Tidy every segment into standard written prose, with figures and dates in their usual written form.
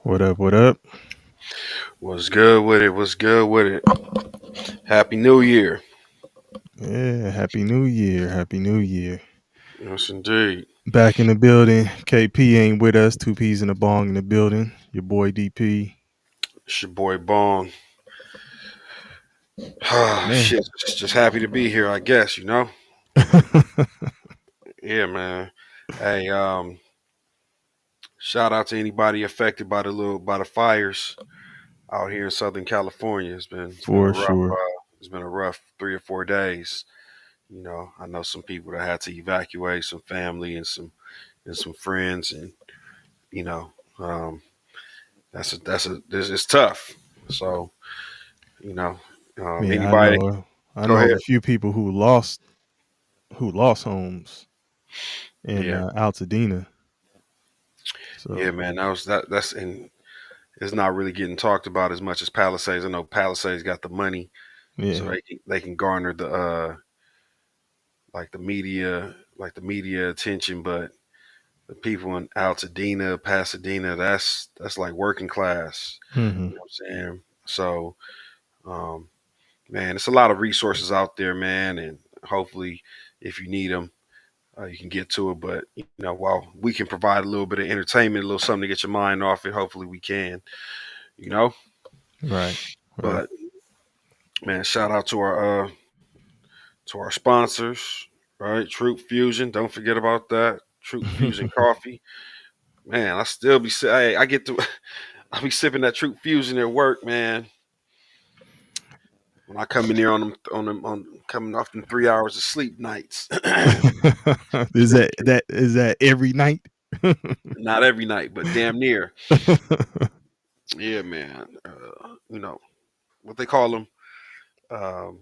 What up? What up? What's good with it? What's good with it? Happy New Year. Yeah, happy new year. Happy new year. Yes, indeed. Back in the building. KP ain't with us. Two Peas in a bong in the building. Your boy DP. It's your boy Bong. Man. Shit, just happy to be here, I guess. Yeah, man. Hey, shout out to anybody affected by the fires out here in Southern California. It's been a For rough sure. it's been a rough 3 or 4 days. I know some people that had to evacuate, some family and some friends, and you know, um, it's tough. So you know, Man, I anybody. know I Go know of ahead. a few people who lost homes in Yeah, Altadena. yeah, So man. That's and it's not really getting talked about as much as Palisades. I know Palisades got the money, so yeah. they can garner the like the media attention, but the people in Altadena, Pasadena, that's like working class. hmm You know what I'm saying? So, um, man, it's a lot of resources out there, man, and hopefully, if you need them, you can get to it. But while we can provide a little bit of entertainment, a little something to get your mind off it, hopefully we can. You know. Right. Right. But man, shout out to our sponsors, right? Troop Fusion, don't forget about that. Troop Fusion coffee, man. I still be say, hey, I get to, I be sipping that Troop Fusion at work, man. When I come in here on coming off them 3 hours of sleep nights. is that every night? Not every night, but damn near. Yeah, man. What they call them? Um,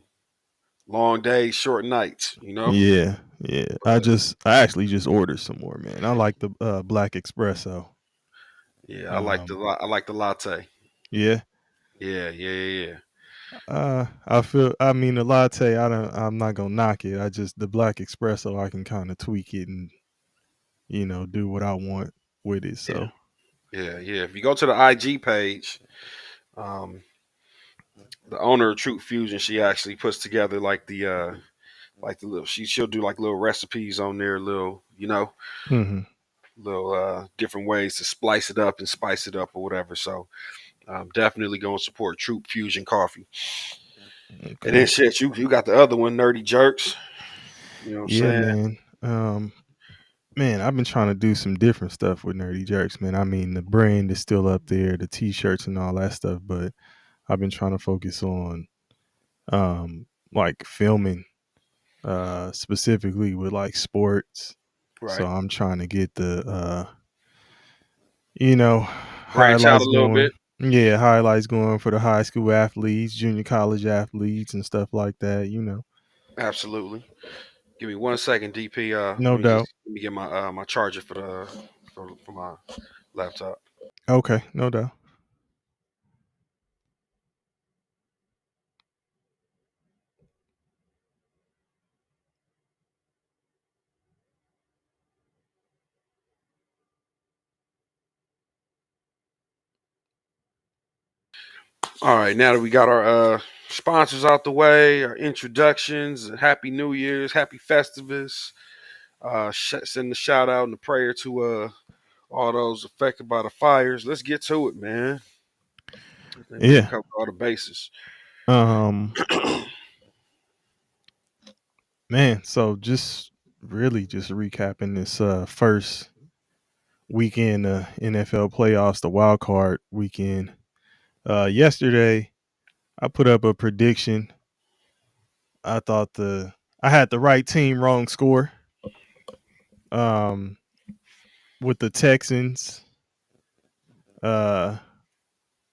long days, short nights. Yeah, yeah. I actually just ordered some more, man. I like the black espresso. Yeah, Um, I like the latte. yeah. Yeah, yeah, yeah, yeah. I mean the latte, I'm not gonna knock it. I just the black espresso I can kind of tweak it and do what I want with it. Yeah, So yeah, yeah. If you go to the IG page, um, the owner of Troop Fusion, she actually puts together like the little she'll do like little recipes on there, hmm little different ways to splice it up and spice it up or whatever. So definitely go and support Troop Fusion Coffee. And then okay. shit, you got the other one, Nerdy Jerks. You know what I'm Yeah, saying? man. Man, I've been trying to do some different stuff with Nerdy Jerks, man. I mean the brand is still up there, the t-shirts and all that stuff, but I've been trying to focus on like filming specifically with like sports. So Right. I'm trying to get the you know Branch out a highlights little going. bit. Yeah, highlights going for the high school athletes, junior college athletes and stuff like that. Absolutely. Give me 1 second, DP. No doubt. Let me get my charger for my laptop. Okay, no doubt. All right, now that we got our sponsors out the way, our introductions, Happy New Year's, Happy Festivus. Send a shout out and a prayer to all those affected by the fires. Let's get to it, man. I think we done Yeah. covered all the bases. Um Man, so just really just recapping this first weekend NFL playoffs, the wild card weekend. Yesterday I put up a prediction. I thought I had the right team, wrong score. Um, with the Texans, uh,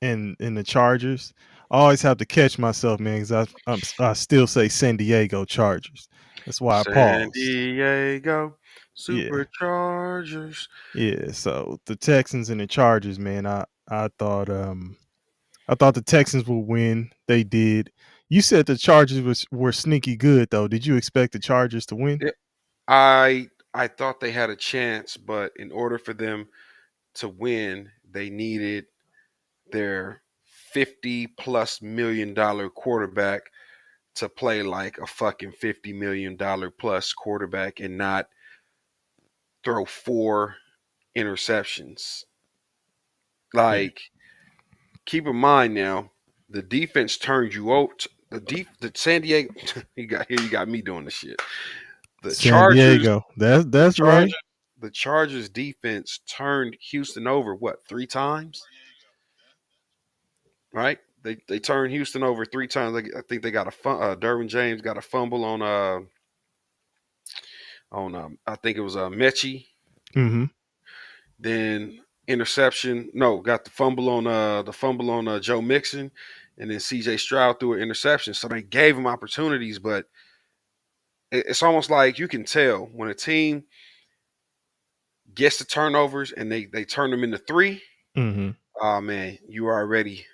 and the Chargers. I always have to catch myself, man, because I still say San Diego Chargers. That's why I San paused. Diego Yeah, Superchargers. yeah. So the Texans and the Chargers, man. I thought the Texans would win. They did. You said the Chargers were sneaky good though. Did you expect the Chargers to win? Yeah, I thought they had a chance, but in order for them to win, they needed their $50+ million quarterback to play like a fucking $50 million plus quarterback and not throw 4 interceptions. Yeah. Like, keep in mind now, the defense turned you out. The San Diego, you got me doing the shit. The San Chargers, Diego. the That's Chargers, right. the Chargers defense turned Houston over what 3 times, right? They turned Houston over 3 times. I think they got Derwin James got a fumble on I think it was Mechie. Mm-hmm. Then interception. No, got the fumble on Joe Mixon, and then C.J. Stroud threw an interception. So they gave him opportunities, but it's almost like you can tell when a team gets the turnovers and they turn them into three. Mm-hmm. Oh man, you already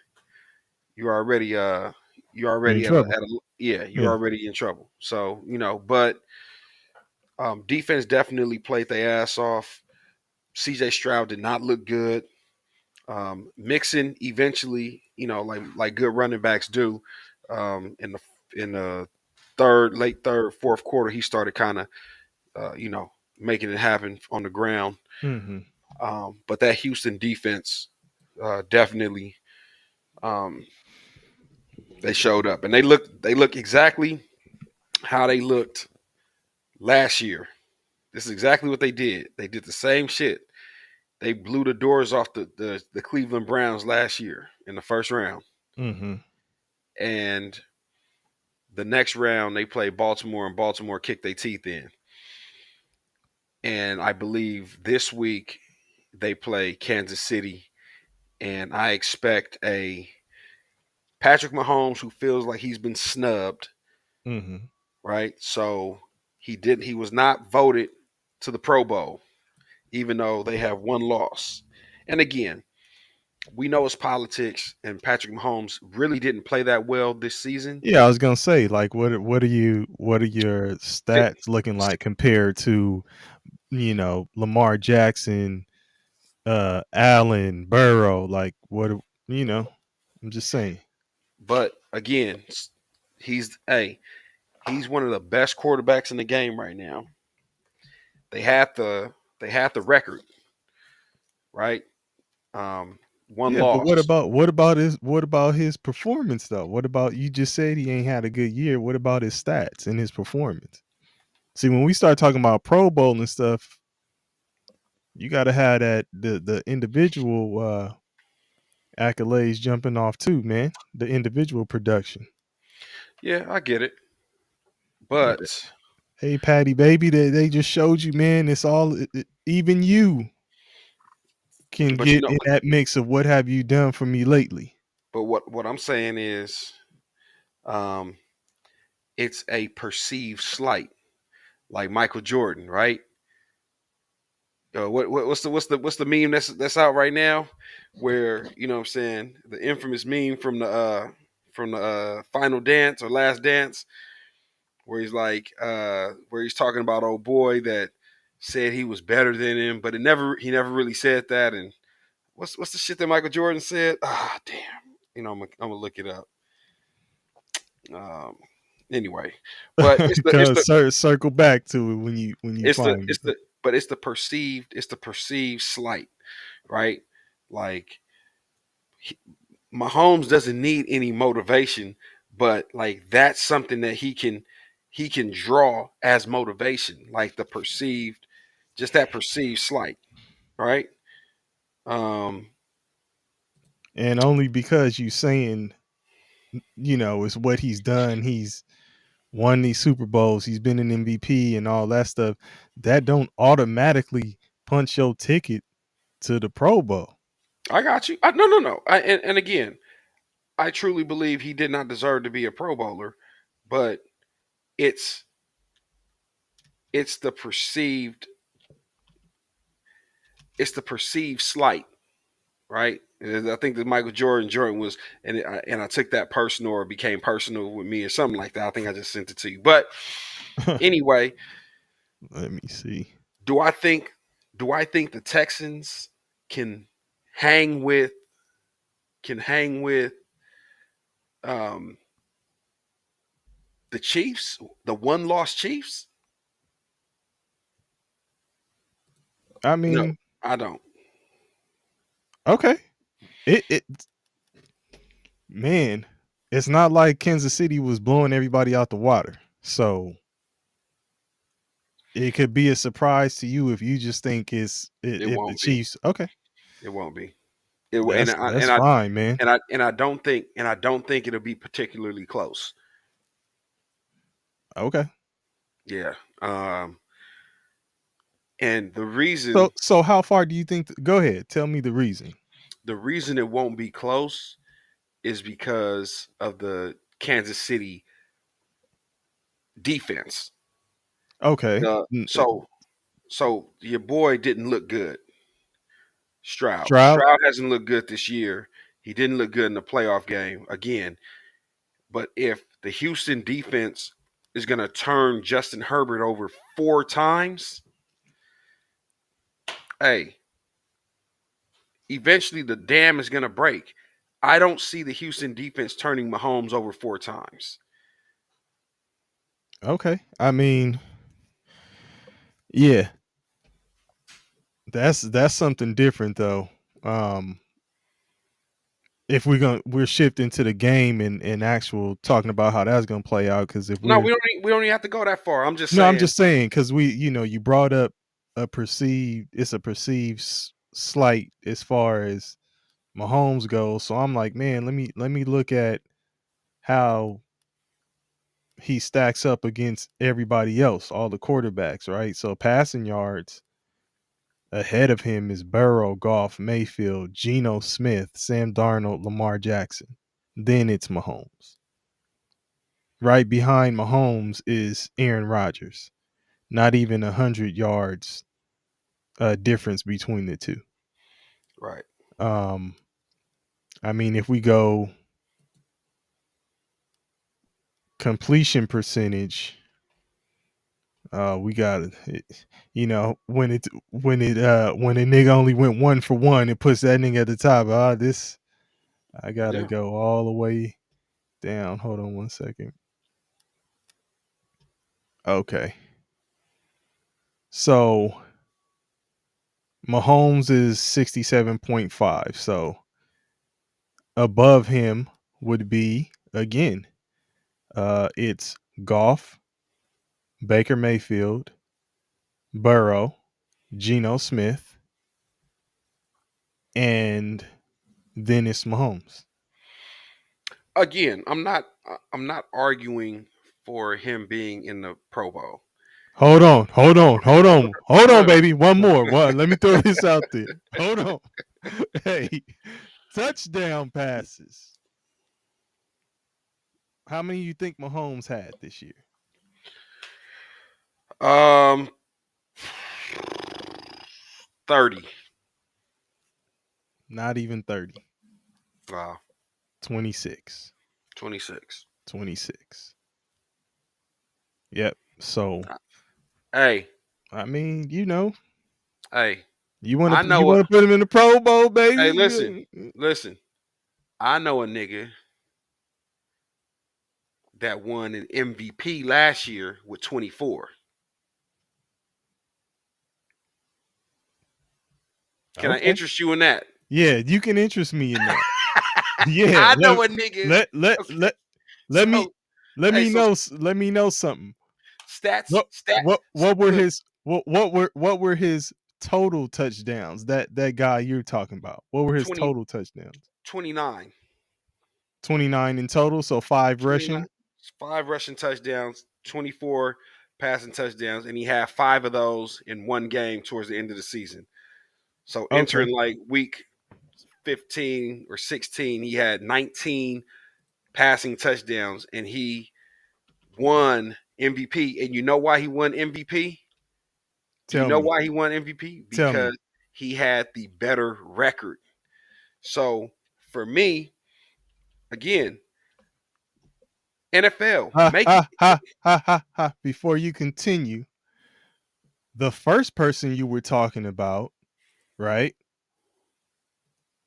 you're You're in already trouble. at a yeah, you're Yeah. already in trouble. So but defense definitely played their ass off. C.J. Stroud did not look good. Mixon eventually, like good running backs do, in the late third, fourth quarter, he started kind of, making it happen on the ground. Mm-hmm. But that Houston defense definitely, um, they showed up, and they look exactly how they looked last year. This is exactly what they did. They did the same shit. They blew the doors off the Cleveland Browns last year in the first round. Mm-hmm. And the next round they play Baltimore, and Baltimore kicked their teeth in. And I believe this week they play Kansas City, and I expect a Patrick Mahomes who feels like he's been snubbed, Mm-hmm. right? So he was not voted to the Pro Bowl, even though they have one loss. And again, we know it's politics, and Patrick Mahomes really didn't play that well this season. Yeah, I was gonna say, like, what are your Fit, stats looking like compared to Lamar Jackson, Allen, Burrow? Like, you know? I'm just saying. but again, he's a he's one of the best quarterbacks in the game right now. They had the record, right? Um, one Yeah, but what loss. about what about his performance though? What about you just said he ain't had a good year? What about his stats and his performance? See, when we start talking about Pro Bowl and stuff, you got to have the individual accolades jumping off too, man. The individual production. Yeah, I get it, Yeah. but Hey, Patty, baby, they just showed you, man. It's all even you can but you get know, in that mix of what have you done for me lately. but what I'm saying is, um, it's a perceived slight, like Michael Jordan, right? What's the meme that's out right now, where what I'm saying, the infamous meme from the final dance or last dance, where he's talking about old boy that said he was better than him, but he never really said that. And what's the shit that Michael Jordan said? Ah, damn. I'm gonna look it up. Um, anyway, but Cause circle back to it when you it's the find it's it. the but it's the perceived slight, right? Like, Mahomes doesn't need any motivation, but like that's something that he can draw as motivation, like just that perceived slight, right? Um, And only because you saying, it's what he's done. He's won these Super Bowls. He's been an MVP and all that stuff. That don't automatically punch your ticket to the Pro Bowl. I got you. No, no, no. And again, I truly believe he did not deserve to be a Pro Bowler, but it's it's the perceived it's the perceived slight, right? And I think that Michael Jordan was, and I took that personal, or it became personal with me, or something like that. I think I just sent it to you. But anyway, Let me see. do I think do I think the Texans can hang with can hang with um, the Chiefs, the one loss Chiefs? I No, mean, I don't. okay. It man, it's not like Kansas City was blowing everybody out the water. So it could be a surprise to you if you just think It if the won't be. Chiefs. Okay, It won't be. It, and I that's and I fine, man. and I don't think it'll be particularly close. Okay. Yeah. And So how far do you think? Go ahead, tell me the reason. the reason it won't be close is because of the Kansas City defense. Okay, So your boy didn't look good. Stroud. Stroud. Stroud hasn't looked good this year. He didn't look good in the playoff game again. But if the Houston defense is going to turn Justin Herbert over 4 times, hey, eventually the dam is going to break. I don't see the Houston defense turning Mahomes over 4 times. Okay, I mean, yeah, that's something different though. Um, if we're shifting to the game and actual talking about how that's gonna play out, because if No, we're we don't even have to go that far. I'm just no, I'm saying. just saying because you brought up a perceived slight as far as Mahomes goes. So I'm like, man, let me look at how he stacks up against everybody else, all the quarterbacks, right? So passing yards ahead of him is Burrow, Goff, Mayfield, Geno Smith, Sam Darnold, Lamar Jackson. Then it's Mahomes. Right behind Mahomes is Aaron Rodgers. Not even 100 yards difference between the two. Right. Um, I mean, if we go completion percentage, we got when a nigga only went 1 for 1, it puts that nigga at the top. This I gotta Yeah. go all the way down. Hold on 1 second. Okay, so Mahomes is 67.5. So above him would be again. It's Goff, Baker Mayfield, Burrow, Geno Smith, and then it's Mahomes. Again, I'm not arguing for him being in the Pro Bowl. Hold on, No, baby. One more. Well, let me throw this out there. Hold on. Hey, touchdown passes. How many you think Mahomes had this year? um 30. Not even 30. Wow. 26. 26. 26. Yep. So, Hey, I mean, hey, you want I to you know a want to put him in the Pro Bowl, baby? hey, listen. I know a nigga that won an MVP last year with 24. Can I Okay. interest you in that? Yeah, you can interest me in that. Yeah, I know a nigga. let let Okay, let let me so hey, so let me know something. stats, What stat. what were Look, his what were his total touchdowns? That guy you're talking about. What were his 20, total touchdowns? 29, 29 in total, so 5 29, rushing. 5 rushing touchdowns, 24 passing touchdowns, and he had 5 of those in one game towards the end of the season. So Okay. entering like week 15 or 16, he had 19 passing touchdowns and he won MVP. And you know why he won MVP? Do you Tell know me. why he won MVP? Tell me. Because he had the better record. So for me, again, NFL, Ha make ha it. ha ha ha ha. Before you continue, the first person you were talking about, right,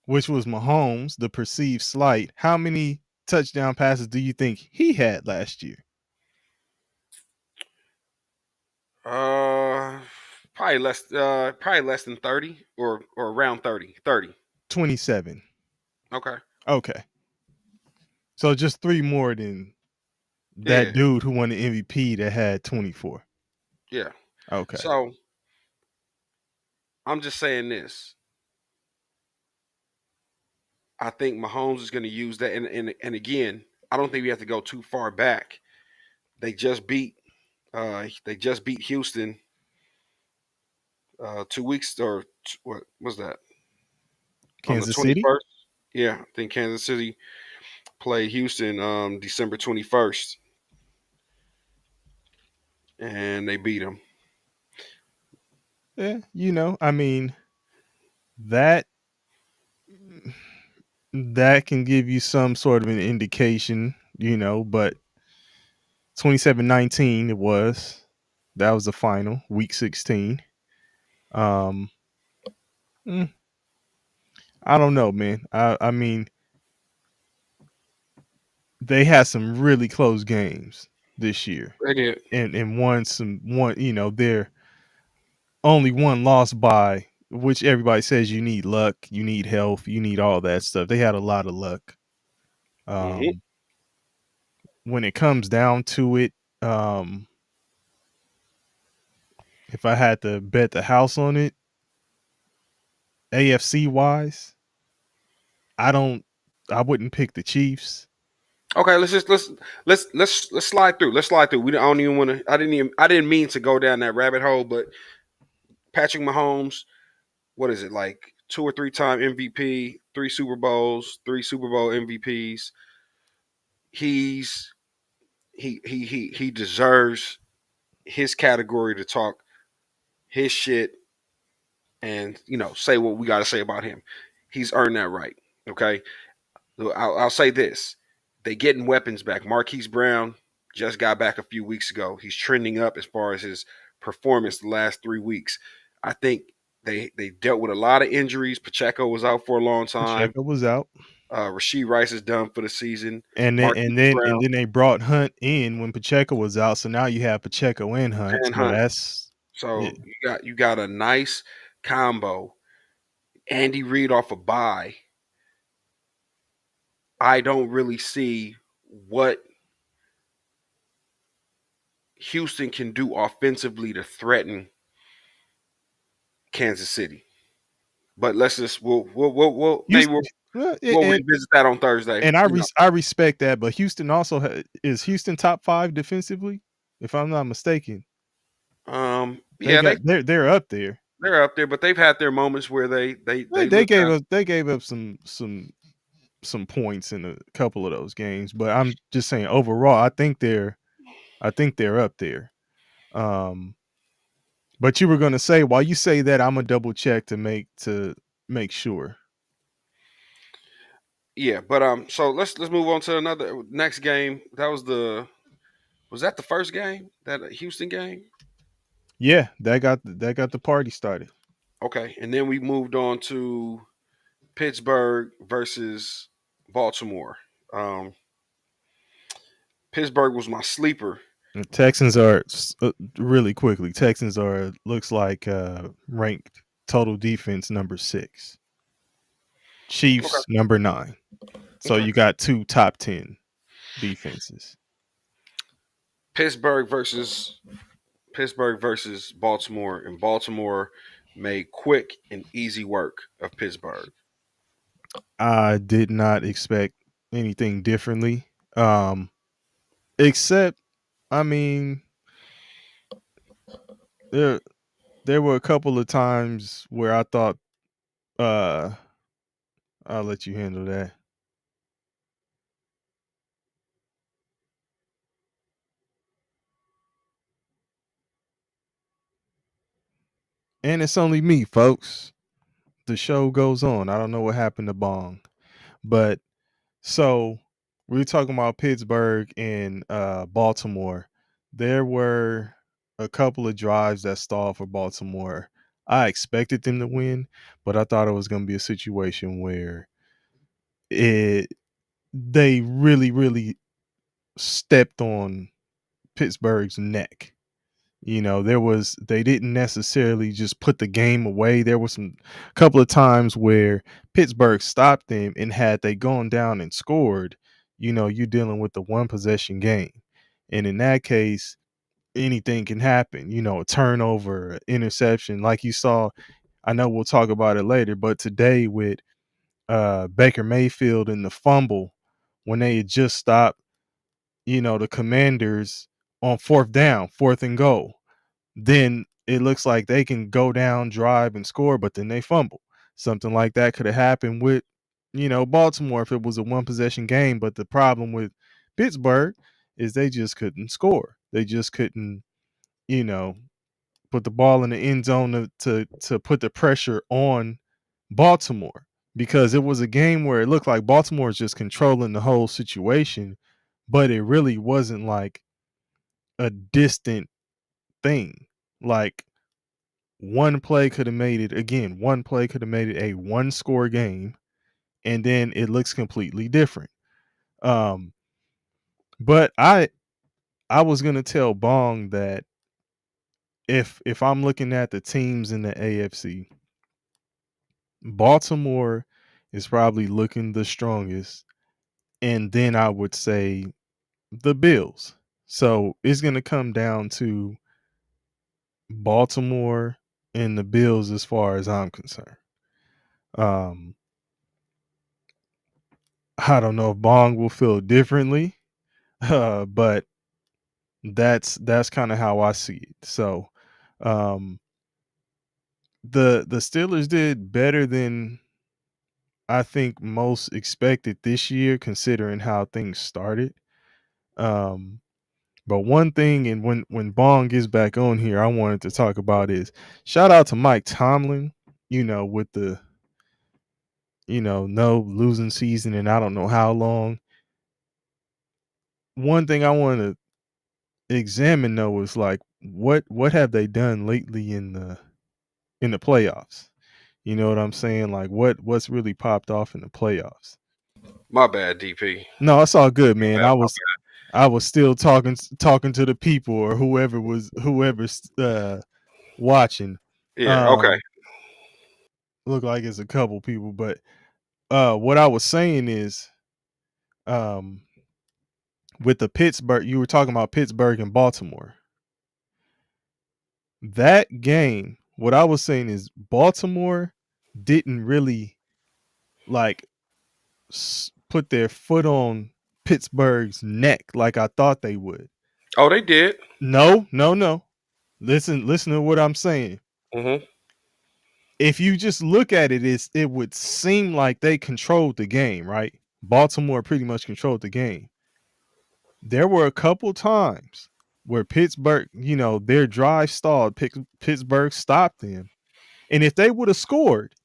which was Mahomes, the perceived slight, how many touchdown passes do you think he had last year? Uh, probably less than 30 or around 30. 30. 27. Okay. Okay. So just three more than that Yeah. dude who won the MVP that had 24. Yeah. Okay. So I'm just saying this. I think Mahomes is going to use that, and again, I don't think we have to go too far back. They just beat Houston 2 weeks or what was that on the Kansas City? 21st? Yeah, I think Kansas City played Houston December 21st, and they beat them. Yeah, I mean, that that can give you some sort of an indication, but 27-19 it was. That was the final, week 16. Um mm, I don't know, man. I mean, they had some really close games this year. They did. And they're only one loss by which everybody says you need luck, you need health, you need all that stuff. They had a lot of luck. Hmm. Um when it comes down to it, um if I had to bet the house on it, AFC wise, I don't I wouldn't pick the Chiefs. Okay, let's slide through. Let's slide through. We don't even want to. I didn't mean to go down that rabbit hole, but Patrick Mahomes, what is it like? 2 or 3 time MVP, 3 Super Bowls, 3 Super Bowl MVPs. He's he deserves his category to talk his shit and say what we got to say about him. He's earned that right. Okay, I'll say this: they getting weapons back. Marquise Brown just got back a few weeks ago. He's trending up as far as his performance the last 3 weeks. I think they dealt with a lot of injuries. Pacheco was out for a long time. Pacheco was out. Rasheed Rice is done for the season. And then and Marquise then and Brown then they brought Hunt in when Pacheco was out. So now you have Pacheco and Hunt. and So Hunt. that's yeah. So you got a nice combo. Andy Reid off a bye. I don't really see what Houston can do offensively to threaten Kansas City. But let's just we'll maybe Houston, well, we'll revisit that on Thursday. and I respect that, but Houston also is Houston top 5 defensively, if I'm not mistaken. Yeah, They're up there. they're up there, but they've had their moments where They, they they look gave kind us they gave up some points in a couple of those games, but I'm just saying overall, I think they're up there. Um, but you were gonna say while you say that, I'm gonna double check to make sure. yeah, but so let's move on to another next game. Was that the first game? That Houston game? Yeah, that got the party started. Okay, and then we moved on to Pittsburgh versus Baltimore. Um, Pittsburgh was my sleeper. The Texans are really quickly. Texans are looks like ranked total defense number 6. Okay. Chiefs number 9. So Okay. you got two top 10 defenses. Pittsburgh versus Baltimore, and Baltimore made quick and easy work of Pittsburgh. I did not expect anything differently. Um, except, I mean, there there were a couple of times where I thought, uh, I'll let you handle that. And it's only me, folks. The show goes on. I don't know what happened to Bong, but so we were talking about Pittsburgh and Baltimore. There were a couple of drives that stalled for Baltimore. I expected them to win, but I thought it was going to be a situation where it they really, really stepped on Pittsburgh's neck. They didn't necessarily just put the game away. There was some couple of times where Pittsburgh stopped them, and had they gone down and scored, you're dealing with the one possession game. And in that case, anything can happen, a turnover, interception, like you saw. I know we'll talk about it later, but today with Baker Mayfield and the fumble when they had just stopped, the Commanders on fourth down, fourth and goal, then it looks like they can go down, drive, and score, but then they fumble. Something like that could have happened with, Baltimore if it was a one possession game. But the problem with Pittsburgh is they just couldn't score. They just couldn't, you know, put the ball in the end zone to put the pressure on Baltimore, because it was a game where it looked like Baltimore was just controlling the whole situation, but it really wasn't like a distant thing. Like one play could have made it again. One play could have made it a one score game, and then it looks completely different. Um, but I was gonna tell Bong that if I'm looking at the teams in the AFC, Baltimore is probably looking the strongest, and then I would say the Bills. So it's gonna come down to Baltimore and the Bills as far as I'm concerned. Um, I don't know if Bong will feel differently, but that's kind of how I see it. So, um, the Steelers did better than I think most expected this year, considering how things started. Um, but one thing, and when Bong gets back on here, I wanted to talk about is shout out to Mike Tomlin. With the no losing season, and I don't know how long. One thing I want to examine though is like what have they done lately in the playoffs? You know what I'm saying? Like what's really popped off in the playoffs? My bad, DP. No, it's all good, man. Bad, I was still talking to the people or whoever's watching. yeah, okay. Um look like it's a couple people, but what I was saying is um with the Pittsburgh, you were talking about Pittsburgh and Baltimore. That game, what I was saying is Baltimore didn't really like put their foot on Pittsburgh's neck like I thought they would. Oh, they did. No, no, no. Listen to what I'm saying. Hmm. If you just look at it, it would seem like they controlled the game, right? Baltimore pretty much controlled the game. There were a couple times where Pittsburgh, their drive stalled. Pittsburgh stopped them, and if they would have scored,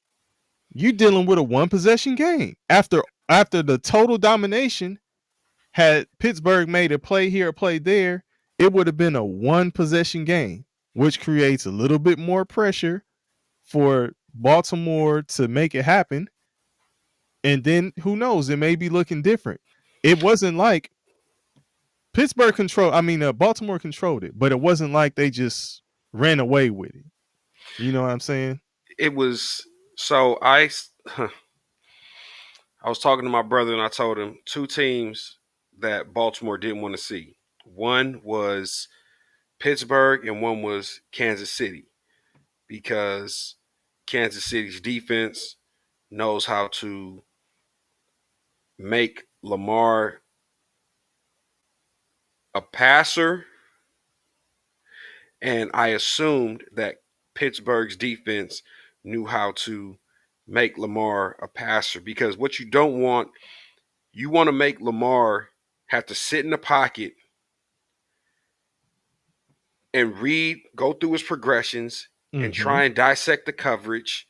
you dealing with a one possession game. After the total domination, had Pittsburgh made a play here, a play there, it would have been a one possession game, which creates a little bit more pressure for Baltimore to make it happen. And then who knows, it may be looking different. It wasn't like Baltimore controlled it, but it wasn't like they just ran away with it. You know what I'm saying? It was so I was talking to my brother and I told him two teams that Baltimore didn't want to see. One was Pittsburgh and one was Kansas City, because Kansas City's defense knows how to make Lamar a passer, and I assumed that Pittsburgh's defense knew how to make Lamar a passer, because what you don't want, you want to make Lamar have to sit in the pocket and go through his progressions and Mm-hmm. try and dissect the coverage,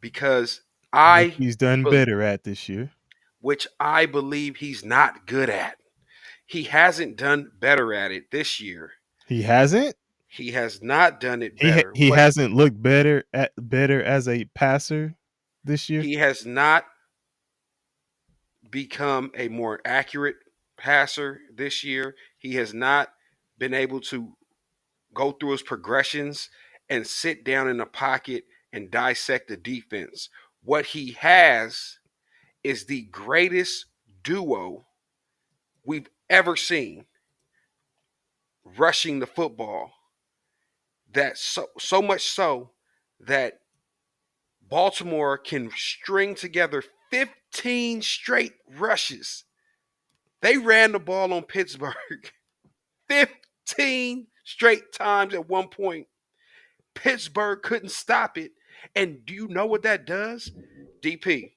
because Which I, he's done better at this year. which I believe he's not good at. He hasn't done better at it this year. He hasn't? He has not done it He better. he What hasn't looked better as a passer this year. he has not become a more accurate passer this year. He has not been able to go through his progressions and sit down in the pocket and dissect the defense. What he has is the greatest duo we've ever seen rushing the football. That so much so that Baltimore can string together 15 straight rushes. They ran the ball on Pittsburgh 15 straight times at one point. Pittsburgh couldn't stop it. And do you know what that does? DP,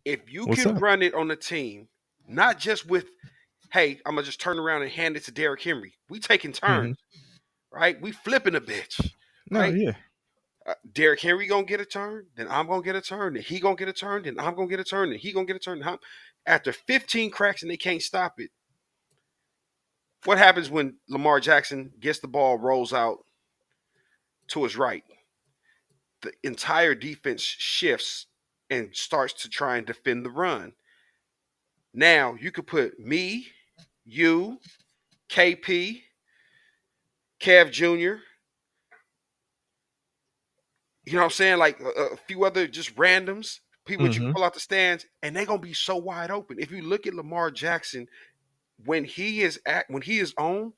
if you What's can up? run it on a team, not just with, hey, I'm going to just turn around and hand it to Derrick Henry. We taking Hmm. turns, right? We flipping a bitch, No, right? yeah. Derrick Henry gonna get a turn, then I'm gonna get a turn, then he gonna get a turn, then I'm gonna get a turn, then he gonna get a turn. After 15 cracks and they can't stop it, what happens when Lamar Jackson gets the ball, rolls out to his right? The entire defense shifts and starts to try and defend the run. Now you could put me, you, KP, Kev Jr., you know what I'm saying? Like a few other just randoms, people that you Hmm. pull out the stands, and they're gonna be so wide open. If you look at Lamar Jackson, when he is on,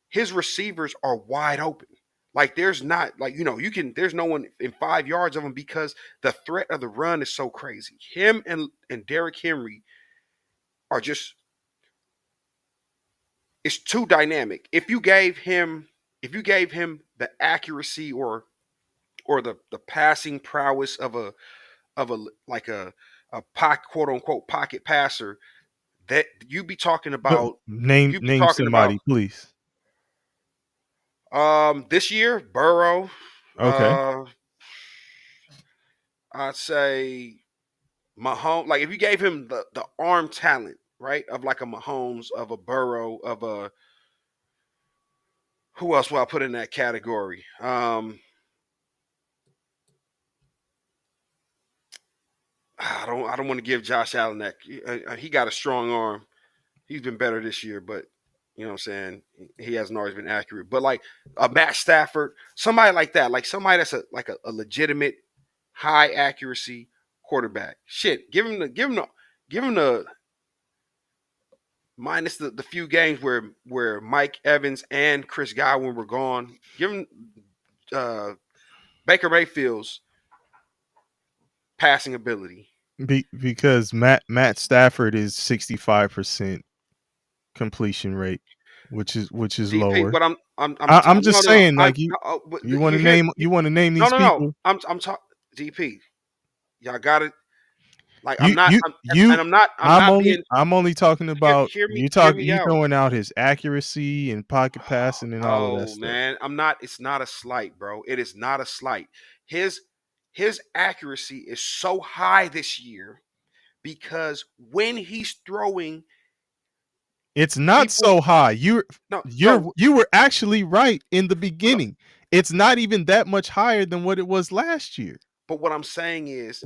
his receivers are wide open. Like there's not like you can there's no one in 5 yards of him because the threat of the run is so crazy. Him and Derrick Henry are just it's too dynamic. If you gave him the accuracy or the passing prowess of a like a pocket, quote unquote pocket passer, that you be talking about Name you be name talking about somebody, please. this year Burrow, Okay. uh I'd say Mahomes. Like if you gave him the arm talent, right, of like a Mahomes, of a Burrow, of a who else will I put in that category? I don't want to give Josh Allen that. He got a strong arm. He's been better this year, but you know what I'm saying, he hasn't always been accurate. But like a Matt Stafford, somebody like that, like somebody that's a legitimate high accuracy quarterback. Shit, give him the minus the few games where Mike Evans and Chris Godwin were gone. Give him uh, Baker Mayfield's passing ability. Because Matt Stafford is 65% completion rate, which is DP, lower. what I'm I'm no just no no saying, I'm like you no, you want you to hear name you want to name no these no no people. I'm talking DP. Y'all got it. Like You you and you I'm not being I'm only talking about hear me you out. throwing out his accuracy and pocket passing and all of that Oh stuff. man, I'm not. It's not a slight, bro. It is not a slight. His his accuracy is so high this year because when he's throwing, It's not people so high. You're no you're no. you were actually right in the No, beginning. It's not even that much higher than what it was last year. but what I'm saying is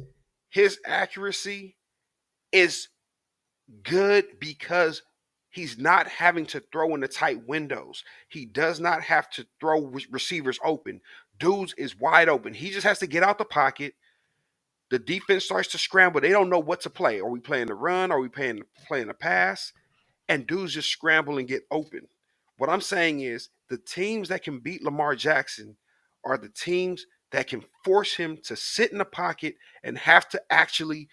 his accuracy is good because he's not having to throw in the tight windows. He does not have to throw receivers open. Dudes is wide open. He just has to get out the pocket. The defense starts to scramble. They don't know what to play. Are we playing the run? Are we playing the pass? And dudes just scramble and get open. What I'm saying is the teams that can beat Lamar Jackson are the teams that can force him to sit in the pocket and have to actually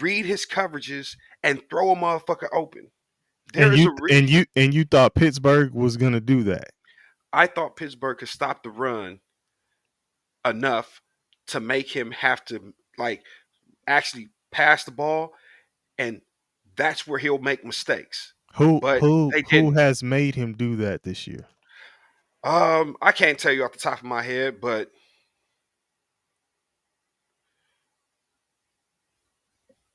read his coverages and throw a motherfucker open. There And is you a you thought Pittsburgh was gonna do that. I thought Pittsburgh could stop the run enough to make him have to like actually pass the ball, and that's where he'll make mistakes. Who But who they who didn't. has made him do that this year? I can't tell you off the top of my head, but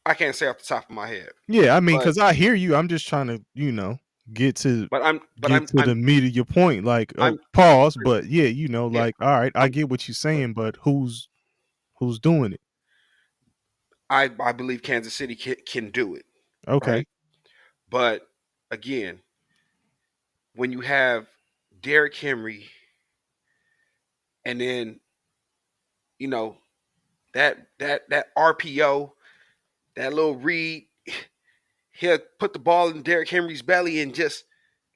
I can't say off the top of my head. Yeah, I mean, But because I hear you. I'm just trying to, get to But I'm but get I'm to the I'm meat of your point. Like, oh, I'm pause, but yeah, yeah. like, all right, I I'm get what you're but saying, but who's doing it? I believe Kansas City can do it, Okay, right? But again, when you have Derrick Henry and then you know that RPO, that little read, he'll put the ball in Derrick Henry's belly and just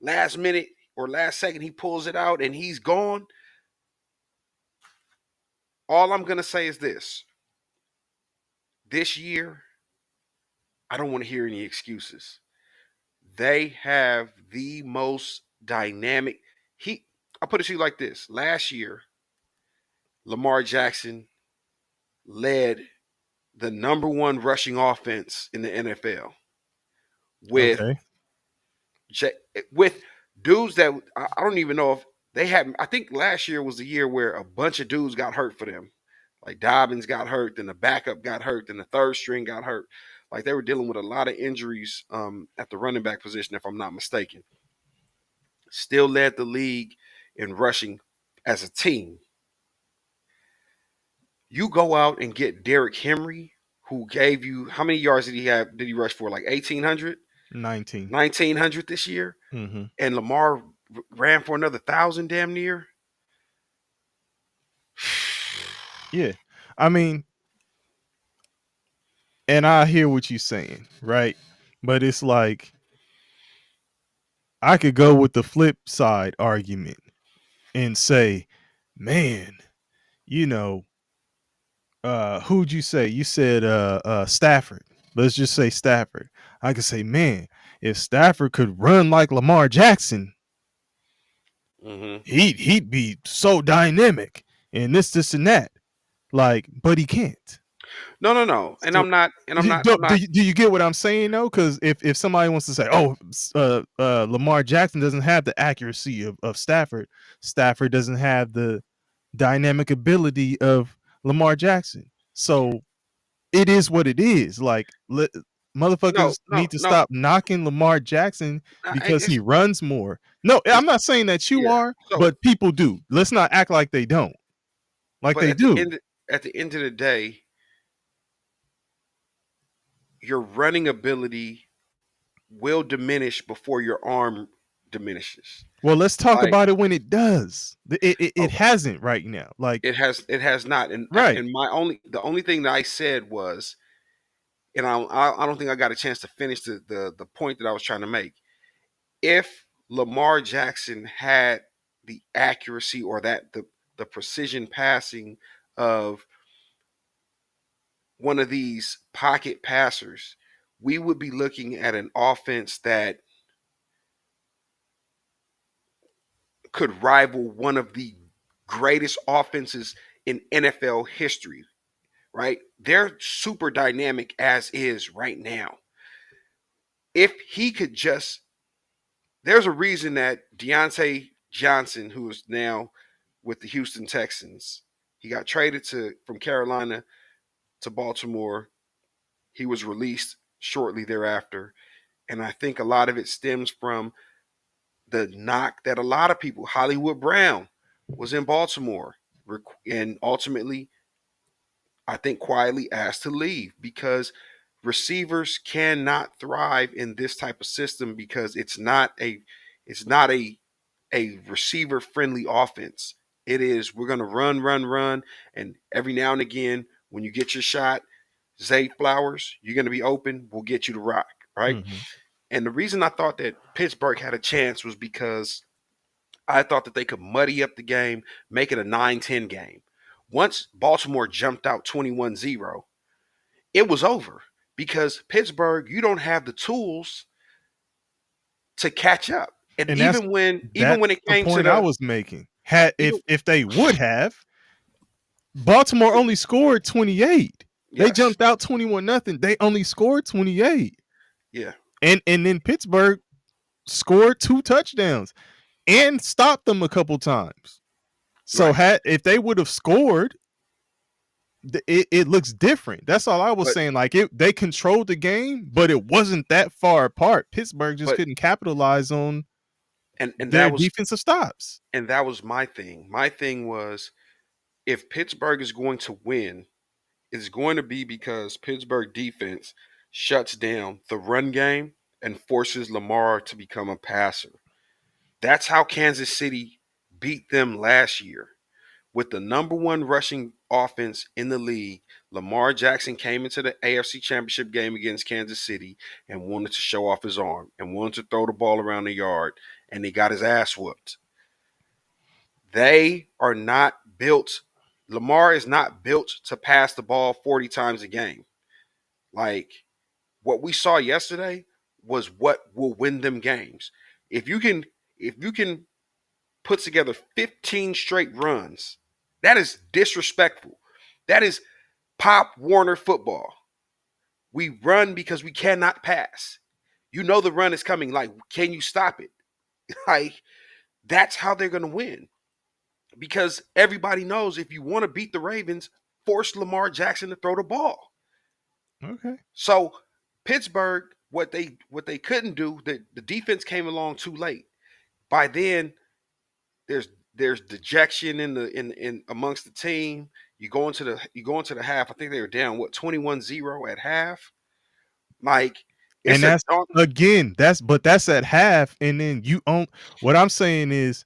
last minute or last second he pulls it out and he's gone. All I'm gonna say is this: this year, I don't want to hear any excuses. They have the most dynamic. He, I'll put it to you like this: last year, Lamar Jackson led the number one rushing offense in the NFL with okay, J- with dudes that I don't even know if they had. I think last year was the year where a bunch of dudes got hurt for them. Like Dobbins got hurt, then the backup got hurt, then the third string got hurt. Like they were dealing with a lot of injuries at the running back position, if I'm not mistaken. Still led the league in rushing as a team. You go out and get Derrick Henry, who gave you how many yards did he have? Did he rush for like 1,800, 19. 1,900 this year? Mm-hmm. And Lamar ran for another 1,000 damn near. Yeah, I mean, and I hear what you're saying, right? But it's like I could go with the flip side argument and say, man, you know, who'd you say? You said Stafford. Let's just say Stafford. I could say, man, if Stafford could run like Lamar Jackson, Mm-hmm. he'd be so dynamic and this and that. Like, but he can't. No, no, no. And So I'm not. I'm not. do you get what I'm saying though? Because if somebody wants to say, oh, Lamar Jackson doesn't have the accuracy of Stafford, Stafford doesn't have the dynamic ability of Lamar Jackson. So it is what it is. Like No, motherfuckers no, need to no. stop knocking Lamar Jackson because he It's runs more. No, it's I'm not saying that you yeah. are, So, but people do. Let's not act like they don't. Like but they do. at the end of the day, your running ability will diminish before your arm diminishes. Well, let's talk Like, about it when it does. It oh, hasn't right now. Like it has not. right. And my only the only thing that I said was, and I don't think I got a chance to finish the point that I was trying to make. If Lamar Jackson had the accuracy or the precision passing of one of these pocket passers, we would be looking at an offense that could rival one of the greatest offenses in NFL history, right? They're super dynamic as is right now. If he could just, there's a reason that Deontay Johnson, who is now with the Houston Texans, he got traded to from Carolina to Baltimore. He was released shortly thereafter. And I think a lot of it stems from the knock that a lot of people, Hollywood Brown, was in Baltimore and ultimately, I think, quietly asked to leave because receivers cannot thrive in this type of system because it's not a receiver friendly offense. It is we're gonna run, run, run, and every now and again, when you get your shot, Zay Flowers, you're gonna be open. We'll get you to rock, right? Hmm. And the reason I thought that Pittsburgh had a chance was because I thought that they could muddy up the game, make it a 9-10 game. Once Baltimore jumped out 21-0, it was over because Pittsburgh, you don't have the tools to catch up. And And even that's when it the came to point I the was making. Had even if they would have, Baltimore only scored 28. They yes, jumped out 21 nothing. They only scored 28. yeah, And then Pittsburgh scored two touchdowns and stopped them a couple times. So right. had if they would have scored, it looks different. That's all I was but saying. Like they controlled the game, but it wasn't that far apart. Pittsburgh just but couldn't capitalize on and their defensive stops. that was my thing. My thing was, if Pittsburgh is going to win, it's going to be because Pittsburgh defense shuts down the run game and forces Lamar to become a passer. That's how Kansas City beat them last year. With the number one rushing offense in the league, Lamar Jackson came into the AFC Championship game against Kansas City and wanted to show off his arm and wanted to throw the ball around the yard, and he got his ass whooped. They are not built. Lamar is not built to pass the ball 40 times a game. Like, what we saw yesterday was what will win them games. If you can if you can put together 15 straight runs, that is disrespectful. That is Pop Warner football. We run because we cannot pass. You know the run is coming. Like, can you stop it? Like, that's how they're going to win. Because everybody knows if you want to beat the Ravens, force Lamar Jackson to throw the ball. Okay. So Pittsburgh, what they couldn't do, the defense came along too late. By then, there's there's dejection in amongst the team. You go into the half. I think they were down 21-0 at half. Like, And it's a that's dunk. again, that's at half, and then you own. What I'm saying is,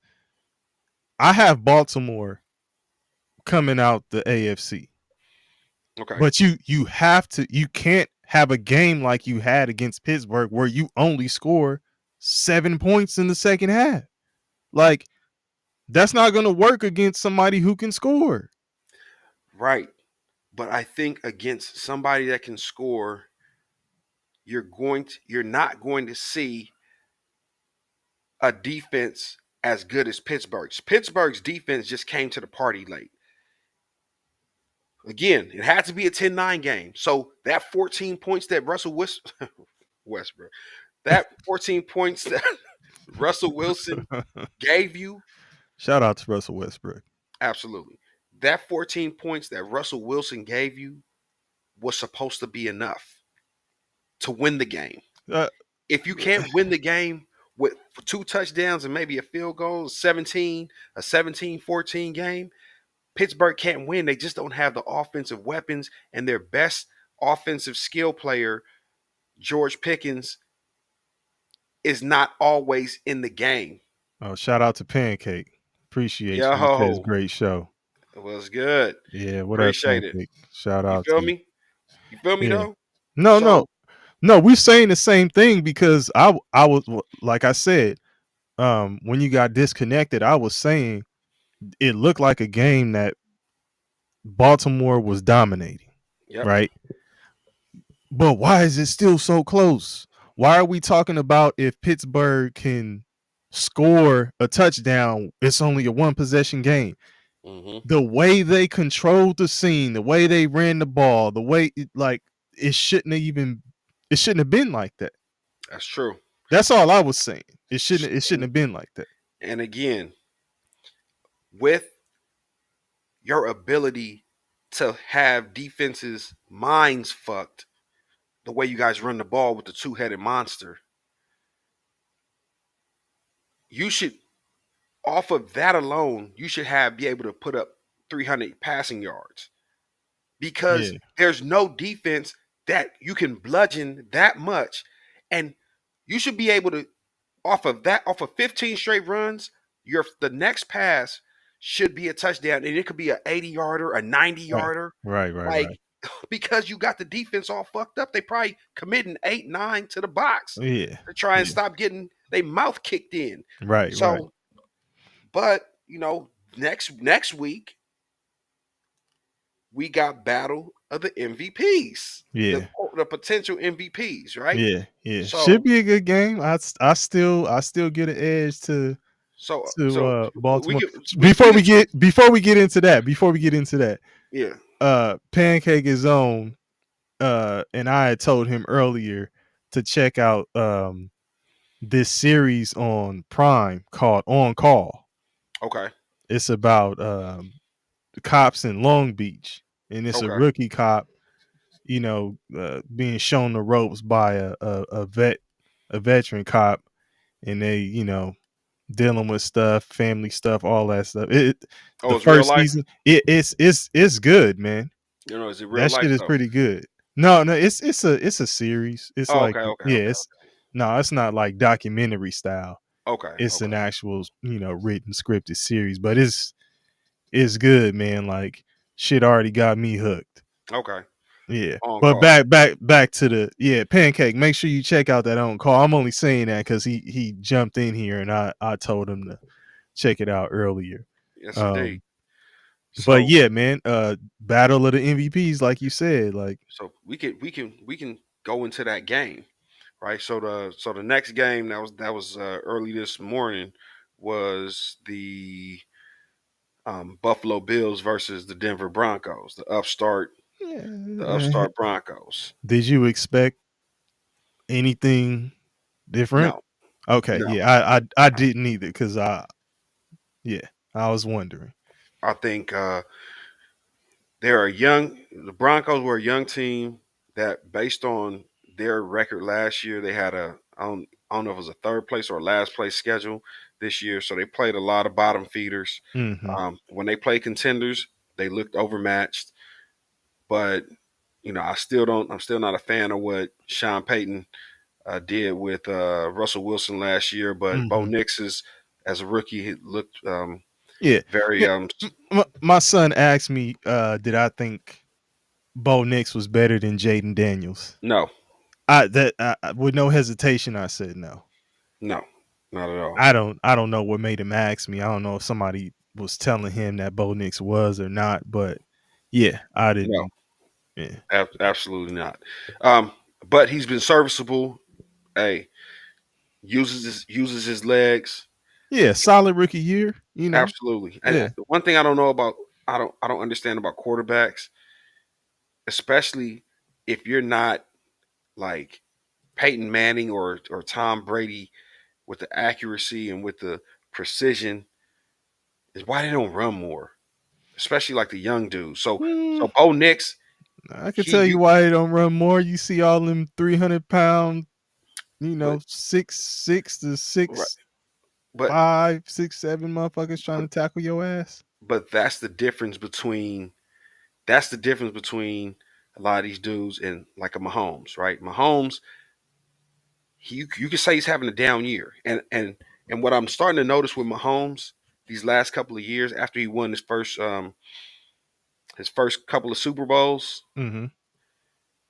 I have Baltimore coming out the AFC, Okay. but you can't have a game like you had against Pittsburgh where you only score 7 points in the second half. Like that's not going to work against somebody who can score. Right. But I think against somebody that can score, you're not going to see a defense as good as Pittsburgh's. Pittsburgh's defense just came to the party late. Again, it had to be a 10-9 game. So that 14 points that Westbrook, that 14 points that Russell Wilson gave you, Shout out to Russell Westbrook. absolutely. That 14 points that Russell Wilson gave you was supposed to be enough to win the game. Uh, If you can't win the game with two touchdowns and maybe a field goal, a 17-14 game, Pittsburgh can't win. They just don't have the offensive weapons, and their best offensive skill player, George Pickens, is not always in the game. oh, shout out to Pancake. Appreciate you. He says Yo, great show. it was good. Yeah, what up, Appreciate it. Pancake? Shout You out feel to you. me? You feel me Yeah. though? No, no, So, no. We're saying the same thing because I was like I said, when you got disconnected, I was saying it looked like a game that Baltimore was dominating, yep. right? But why is it still so close? Why are we talking about if Pittsburgh can score a touchdown, it's only a one possession game? Hmm. The way they controlled the scene, the way they ran the ball, the way it shouldn't have been like that. That's true. That's all I was saying. It shouldn't And, have been like that. and again, with your ability to have defenses' minds fucked the way you guys run the ball with the two-headed monster, you should, off of that alone, you should be able to put up 300 passing yards because Yeah. there's no defense that you can bludgeon that much, and you should be able to, off of 15 straight runs, the next pass should be a touchdown, and it could be a 80 yarder, a 90 Right. yarder, Right, right, like, right. because you got the defense all fucked up. They probably committing 8-9 to the box Yeah. to try and Yeah. stop getting their mouth kicked in. Right, right. So, but next week we got battle of the MVPs, Yeah. the potential MVPs, right? Yeah. Yeah. Should So, be a good game. I still get an edge to we Baltimore. can we can Before we get into that, yeah. Pancake is on and I had told him earlier to check out this series on Prime called On Call. Okay. It's about the cops in Long Beach. and it's a Okay. rookie cop, being shown the ropes by a veteran cop, and they, dealing with stuff, family stuff, all that stuff. The Oh, it's real first life. season, it's good, man. Is it real That life shit is though? pretty good. No, no, it's a series. It's Oh, like, okay, okay, yeah, okay, no, it's not like documentary style. okay, It's okay, an actual, written scripted series, but it's good, man. Like, shit already got me hooked. okay. Yeah. On But call. back to the, Pancake. Make sure you check out that On Call. I'm only saying that because he jumped in here and I told him to check it out earlier. Yes, indeed. Um, but So, yeah, man, battle of the MVPs, like you said, like, we can go into that game, right? So the next game that was early this morning was the Buffalo Bills versus the Denver Broncos, the yeah, upstart Broncos. did you expect anything different? No, Okay, no. yeah, I didn't either because yeah, I was wondering. I think the Broncos were a young team that, based on their record last year, they had I don't know if it was a third place or a last place schedule this year. So they played a lot of bottom feeders. Hmm. When they play contenders, they looked overmatched. But I'm still not a fan of what Sean Payton did with Russell Wilson last year. But Bo Hmm. Nix as a rookie, he looked Yeah, very yeah. My son asked me, did I think Bo Nix was better than Jaden Daniels? no, With no hesitation, I said no. no, not at all. I don't know what made him ask me. I don't know if somebody was telling him that Bo Nix was or not, but yeah, I No, didn't. Yeah, absolutely not. Um, but he's been serviceable. Hey, uses his legs. yeah, solid rookie year. Absolutely. And Yeah. the one thing I don't know about, I don't understand about quarterbacks, especially if you're not like Peyton Manning or Tom Brady with the accuracy and with the precision, is why they don't run more, especially like the young dudes. So Mm, so Bo Nix, I could he tell you you why they don't run more. You see all them 300 pound, but 6'6" to right, six but five, 6'7" motherfuckers trying to tackle your ass. but that's the difference between a lot of these dudes and like a Mahomes, right? Mahomes, you could say he's having a down year, and what I'm starting to notice with Mahomes these last couple of years after he won his first couple of Super Bowls Hmm.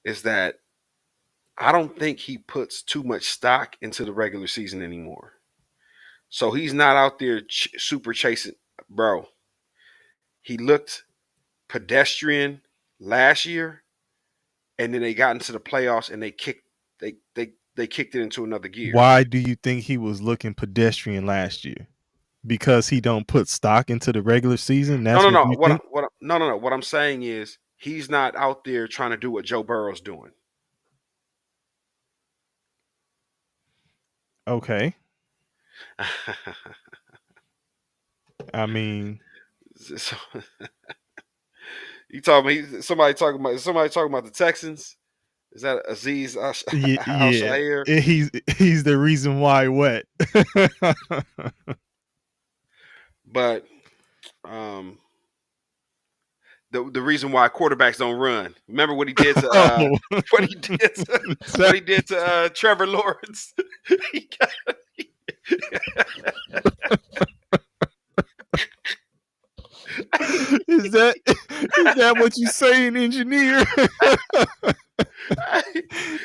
is that I don't think he puts too much stock into the regular season anymore. So he's not out there super chasing, bro. He looked pedestrian last year, and then they got into the playoffs and they kicked it into another gear. Why do you think he was looking pedestrian last year? Because he don't put stock into the regular season. No, That's no, what no. you think. No, no, no. What I'm saying is he's not out there trying to do what Joe Burrow's doing. Okay. I mean, So, you talking me? Somebody talking about the Texans? Is that Aziz Al yeah, Shahir? he's the reason why. What? But um, the reason why quarterbacks don't run. Remember what he did to Oh, what he did to is what that he did to Trevor Lawrence. He got- is that is that what you saying, engineer?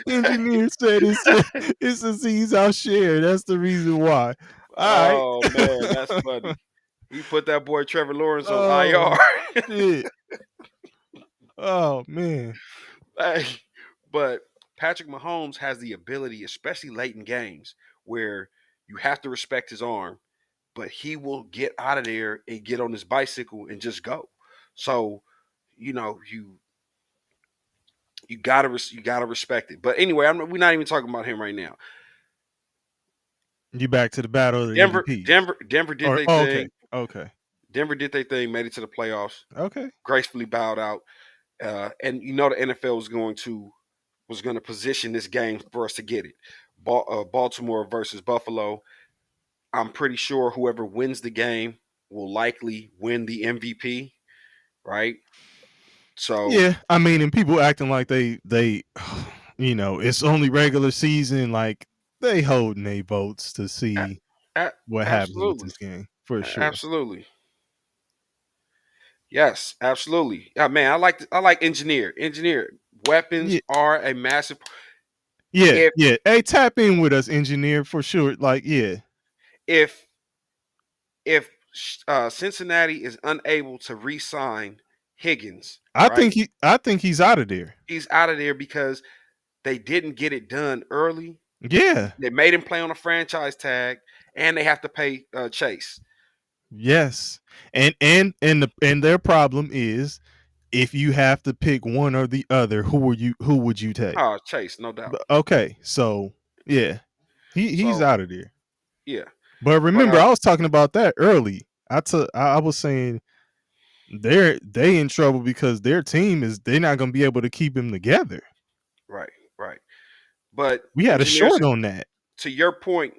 Engineer said it's Aziz Al share. That's the reason why. All right. oh man, that's funny. He put that boy Trevor Lawrence on Oh IR. shit. Oh man. Hey, but Patrick Mahomes has the ability, especially late in games, where you have to respect his arm, but he will get out of there and get on his bicycle and just go. So, you know, you gotta respect it. But anyway, we're not even talking about him right now. You back to the battle of the Denver, MVPs. Denver, Denver did Or their okay. thing. Okay. Denver did their thing, made it to the playoffs, Okay. gracefully bowed out. and you know the NFL was going to position this game for us to get it. Baltimore versus Buffalo. I'm pretty sure whoever wins the game will likely win the MVP, right? So, Yeah, I mean, and people acting like they, it's only regular season. Like they holding their votes to a- see what happens with absolutely, this game for sure. absolutely, yes, absolutely. Yeah, man, I like engineer. Engineer weapons Yeah, are a massive. yeah, If yeah. Hey, tap in with us, engineer, for sure. Like, yeah, if if Cincinnati is unable to re-sign Higgins, right? I think he's out of there. He's out of there because they didn't get it done early. Yeah, They made him play on a franchise tag, and they have to pay Chase. yes, and their problem is if you have to pick one or the other, who would you take? Oh, Chase, no doubt. Okay, so yeah, he's So out of there. yeah, But but remember, I was talking about that early. I was saying they in trouble because their team is they're not gonna be able to keep him together. right, right. But We had a engineers, short on that. to your point,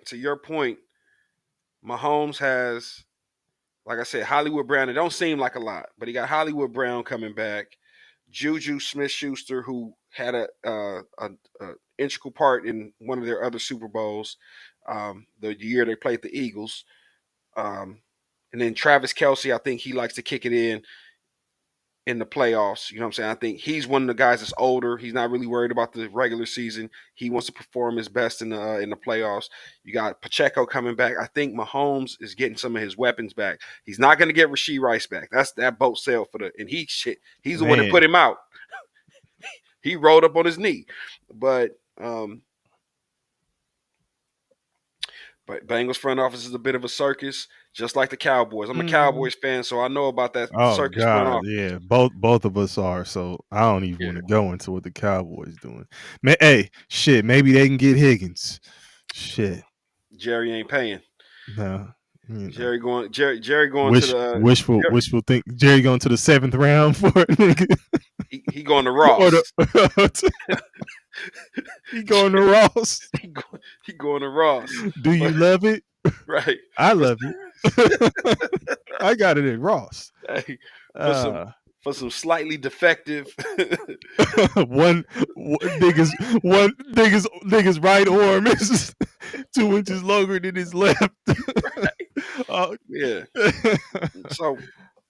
Mahomes has, like I said, Hollywood Brown. It don't seem like a lot, but he got Hollywood Brown coming back. Juju Smith-Schuster, who had a integral part in one of their other Super Bowls, the year they played the Eagles. Um, and then Travis Kelsey, I think he likes to kick it in the playoffs. You know what I'm saying? I think he's one of the guys that's older. He's not really worried about the regular season. He wants to perform his best in the playoffs. You got Pacheco coming back. I think Mahomes is getting some of his weapons back. He's not going to get Rashee Rice back. That's that boat sailed for the and he shit. He's the one that Man, put him out. He rolled up on his knee, but Bengals front office is a bit of a circus, just like the Cowboys. I'm a mm, Cowboys fan, so I know about that oh circus front god, office. yeah, both of us are. So I don't even want Yeah, to go into what the Cowboys doing. Man, hey, shit, maybe they can get Higgins. Shit, Jerry ain't paying. no, you know. Jerry going to the Wishful think Jerry going to the seventh round for it, nigga. he going to Or Ross. the he going to Ross. he, go, he going to Ross. Do you But love it? right I for, love it. I got it at Ross. hey, for some Uh, for some slightly defective. one, one nigga's right arm is 2 inches longer than his left. Oh, Yeah. So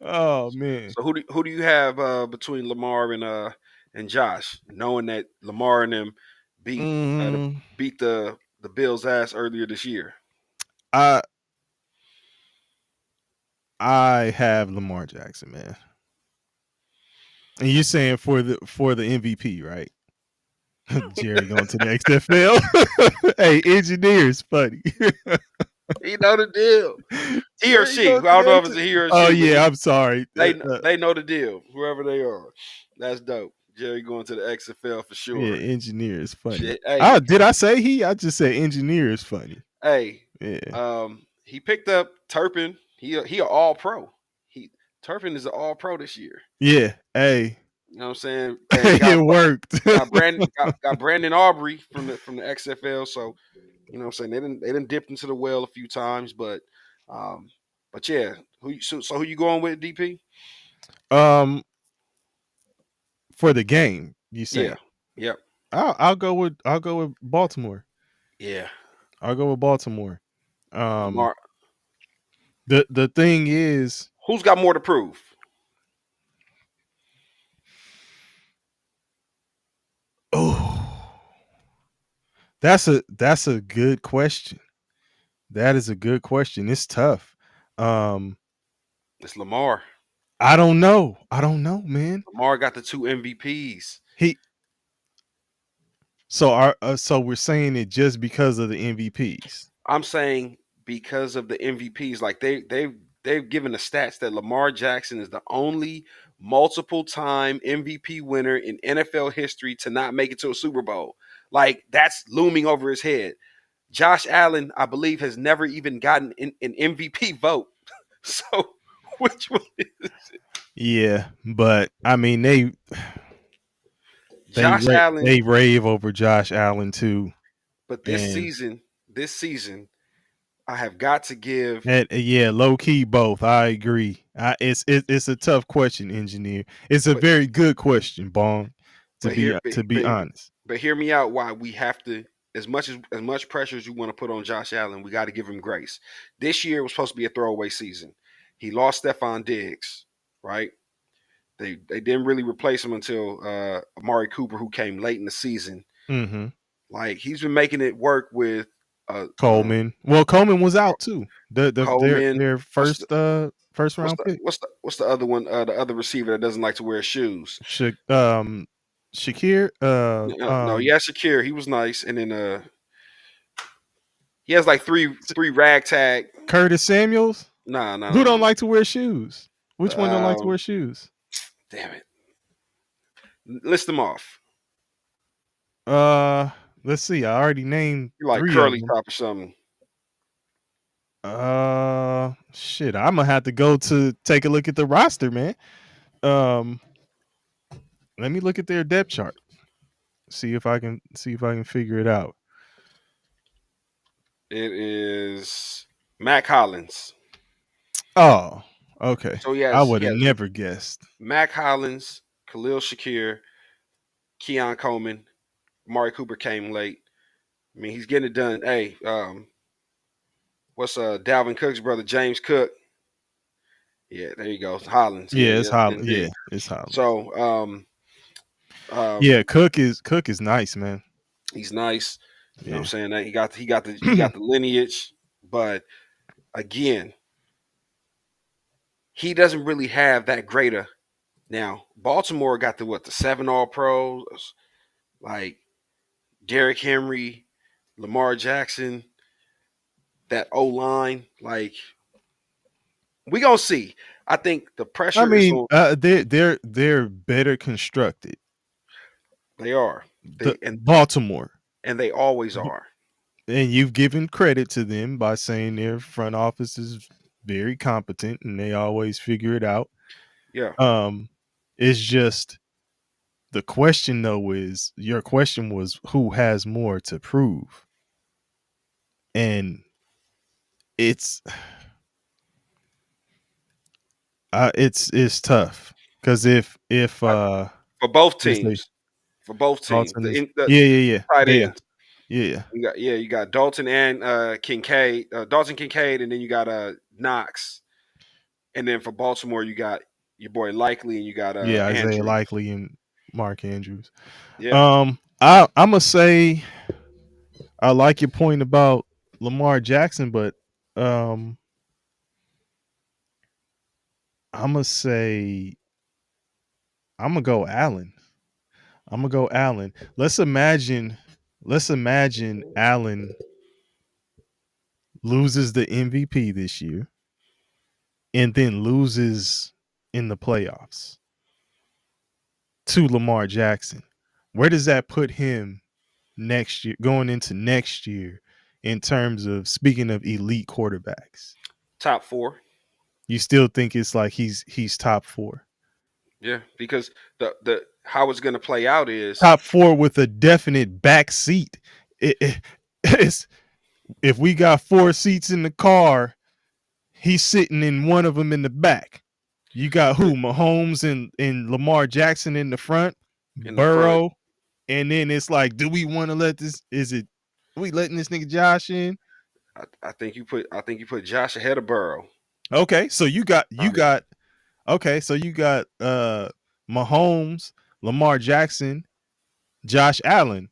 oh man. who do you have between Lamar and Josh, knowing that Lamar and them beat Mm, beat the Bills' ass earlier this year? I I have Lamar Jackson, man. And you're saying for the MVP, right? Jerry going to the XFL. Hey, engineer's funny. You know the deal. He or Jerry she. I going to don't the know if X. it's a he or a Oh she, but yeah, I'm sorry. they know the deal. Whoever they are, that's dope. Jerry going to the XFL for Yeah, sure. engineer is funny. Shit. Hey, Did I say he? I just said engineer is funny. hey. Yeah. He picked up Turpin. He an all pro. He Turpin is an all pro this year. Yeah. Hey, You know what I'm saying? And it worked. got Brandon Aubrey from the XFL. So you know what I'm saying, they didn't dipped into the well a few times, um, but yeah, so who you going with, DP? um, for the game, you Yeah, saying? yep, I'll go with Baltimore. yeah. I'll go with Baltimore. Um, Lamar, the thing is, who's got more to prove? oh, that's a good question. That is a good question. It's tough. Um, It's Lamar. I don't know. I don't know, man. Lamar got the two MVPs. He so our so we're saying it just because of the MVPs. I'm saying because of the MVPs, like they've given the stats that Lamar Jackson is the only multiple time MVP winner in NFL history to not make it to a Super Bowl. Like that's looming over his head. Josh Allen, I believe, has never even gotten an MVP vote. So which one is Yeah, but I mean they. Josh Allen, they rave over Josh Allen too, but and this season, I have got to give. yeah, low key both. I agree. It's a tough question, engineer. It's a But very good question, Bong. but here, To be honest. but hear me out. Why we have to, as much pressure as you want to put on Josh Allen, we got to give him grace. This year was supposed to be a throwaway season. He lost Stephon Diggs, right? They didn't really replace him until Amari Cooper, who came late in the season. Mm-hmm. Like he's been making it work with Coleman. Well, Coleman was out too. Coleman. Their What's the first round pick. what's the other one? The other receiver that doesn't like to wear shoes. Sha- um, Shakir. No, yeah, Shakir. He was nice, and then he has like three ragtag. Curtis Samuels. Nah, nah, Who nah, don't nah. like to wear shoes? Which one don't like to wear Um, shoes? damn it. List them off. Uh, let's see. I already named You like three of curly them. top or something. Shit. I'm gonna have to go to take a look at the roster, man. Um, let me look at their depth chart. See if I can figure it out. It is Mac Hollins. Oh, okay. So I would he have has never guessed. Mac Hollins, Khalil Shakir, Keon Coleman, Amari Cooper came late. I mean, he's getting it done. Hey, what's Dalvin Cook's brother, James Cook? Yeah, there you go. Hollins. Yeah, Yeah, it's yes, Holland. Yeah, indeed. it's Holland. So, Yeah, Cook is nice, man. he's nice. You know what I'm Yeah. saying? That he got the lineage, but again, he doesn't really have that greater. Now, Baltimore got the 7 all pros, like Derrick Henry, Lamar Jackson, that O line. Like, we gonna see. I think the I pressure is mean, on. they're better constructed. They are. The They Baltimore, and they always B- are. and you've given credit to them by saying their front office is very competent and they always figure it out. Yeah. Um, it's just the question though is your question was who has more to prove, and it's it's tough because if I, for both let's say teams. For both teams. Dalton is The yeah yeah tight yeah ends. yeah yeah You got Dalton and Kincaid, Dalton Kincaid, and then you got Knox, and then for Baltimore you got your boy Likely, and you got yeah Isaiah Andrews. Likely and Mark Andrews. Yeah, I'm gonna say I like your point about Lamar Jackson, but um, I'm gonna say I'm gonna go Allen. I'm gonna go Allen. Let's imagine Allen loses the MVP this year and then loses in the playoffs to Lamar Jackson. Where does that put him next year, going into next year, in terms of speaking of elite quarterbacks? top four. You still think it's like he's top four? Yeah, because the how it's going to play out is Top four with a definite back seat. It's if we got four seats in the car, he's sitting in one of them in the back. You got who? Mahomes and Lamar Jackson in the front, in the front. Burrow, and then it's like, do we want to let this? Is it? Are we letting this nigga Josh in? I think you put Josh ahead of Burrow. Okay, so Uh, you got okay, so you got Mahomes, Lamar Jackson, Josh Allen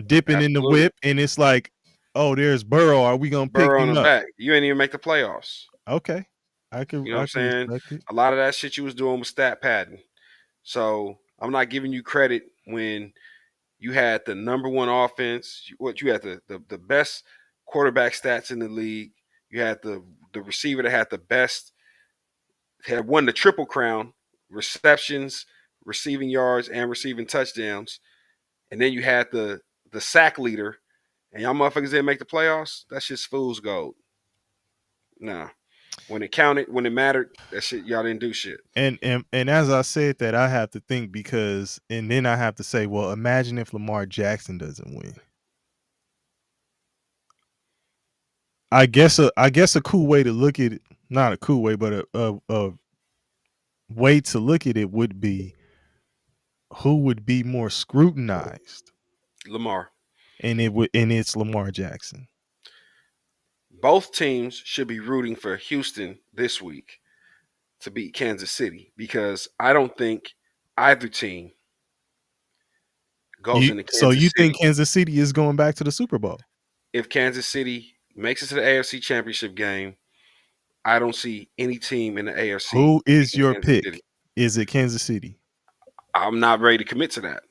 dipping in the absolutely, whip, and it's like, oh, there's Burrow. Are we gonna pick Burrow on him the up? back. You ain't even make the playoffs. Okay, You know what I I'm can saying? respect it. A lot of that shit you was doing was stat padding. So I'm not giving you credit when you had the number one offense. What you had the best quarterback stats in the league. You had the receiver that had the best, had won the triple crown: receptions, receiving yards, and receiving touchdowns. And then you had the sack leader, and y'all motherfuckers didn't make the playoffs. That's just fool's gold. Nah. When it counted, when it mattered, that shit y'all didn't do shit. And as I said that, I have to think because, and then I have to say, well, imagine if Lamar Jackson doesn't win. I guess a cool way to look at it, not a cool way, but a way to look at it would be who would be more scrutinized, Lamar. and it's Lamar Jackson. Both teams should be rooting for Houston this week to beat Kansas City because I don't think either team goes into So Kansas you think City. Kansas City is going back to the Super Bowl? If Kansas City makes it to the AFC Championship game, I don't see any team in the AFC Who is beating your Kansas City. pick? Is it Kansas City? I'm not ready to commit to that.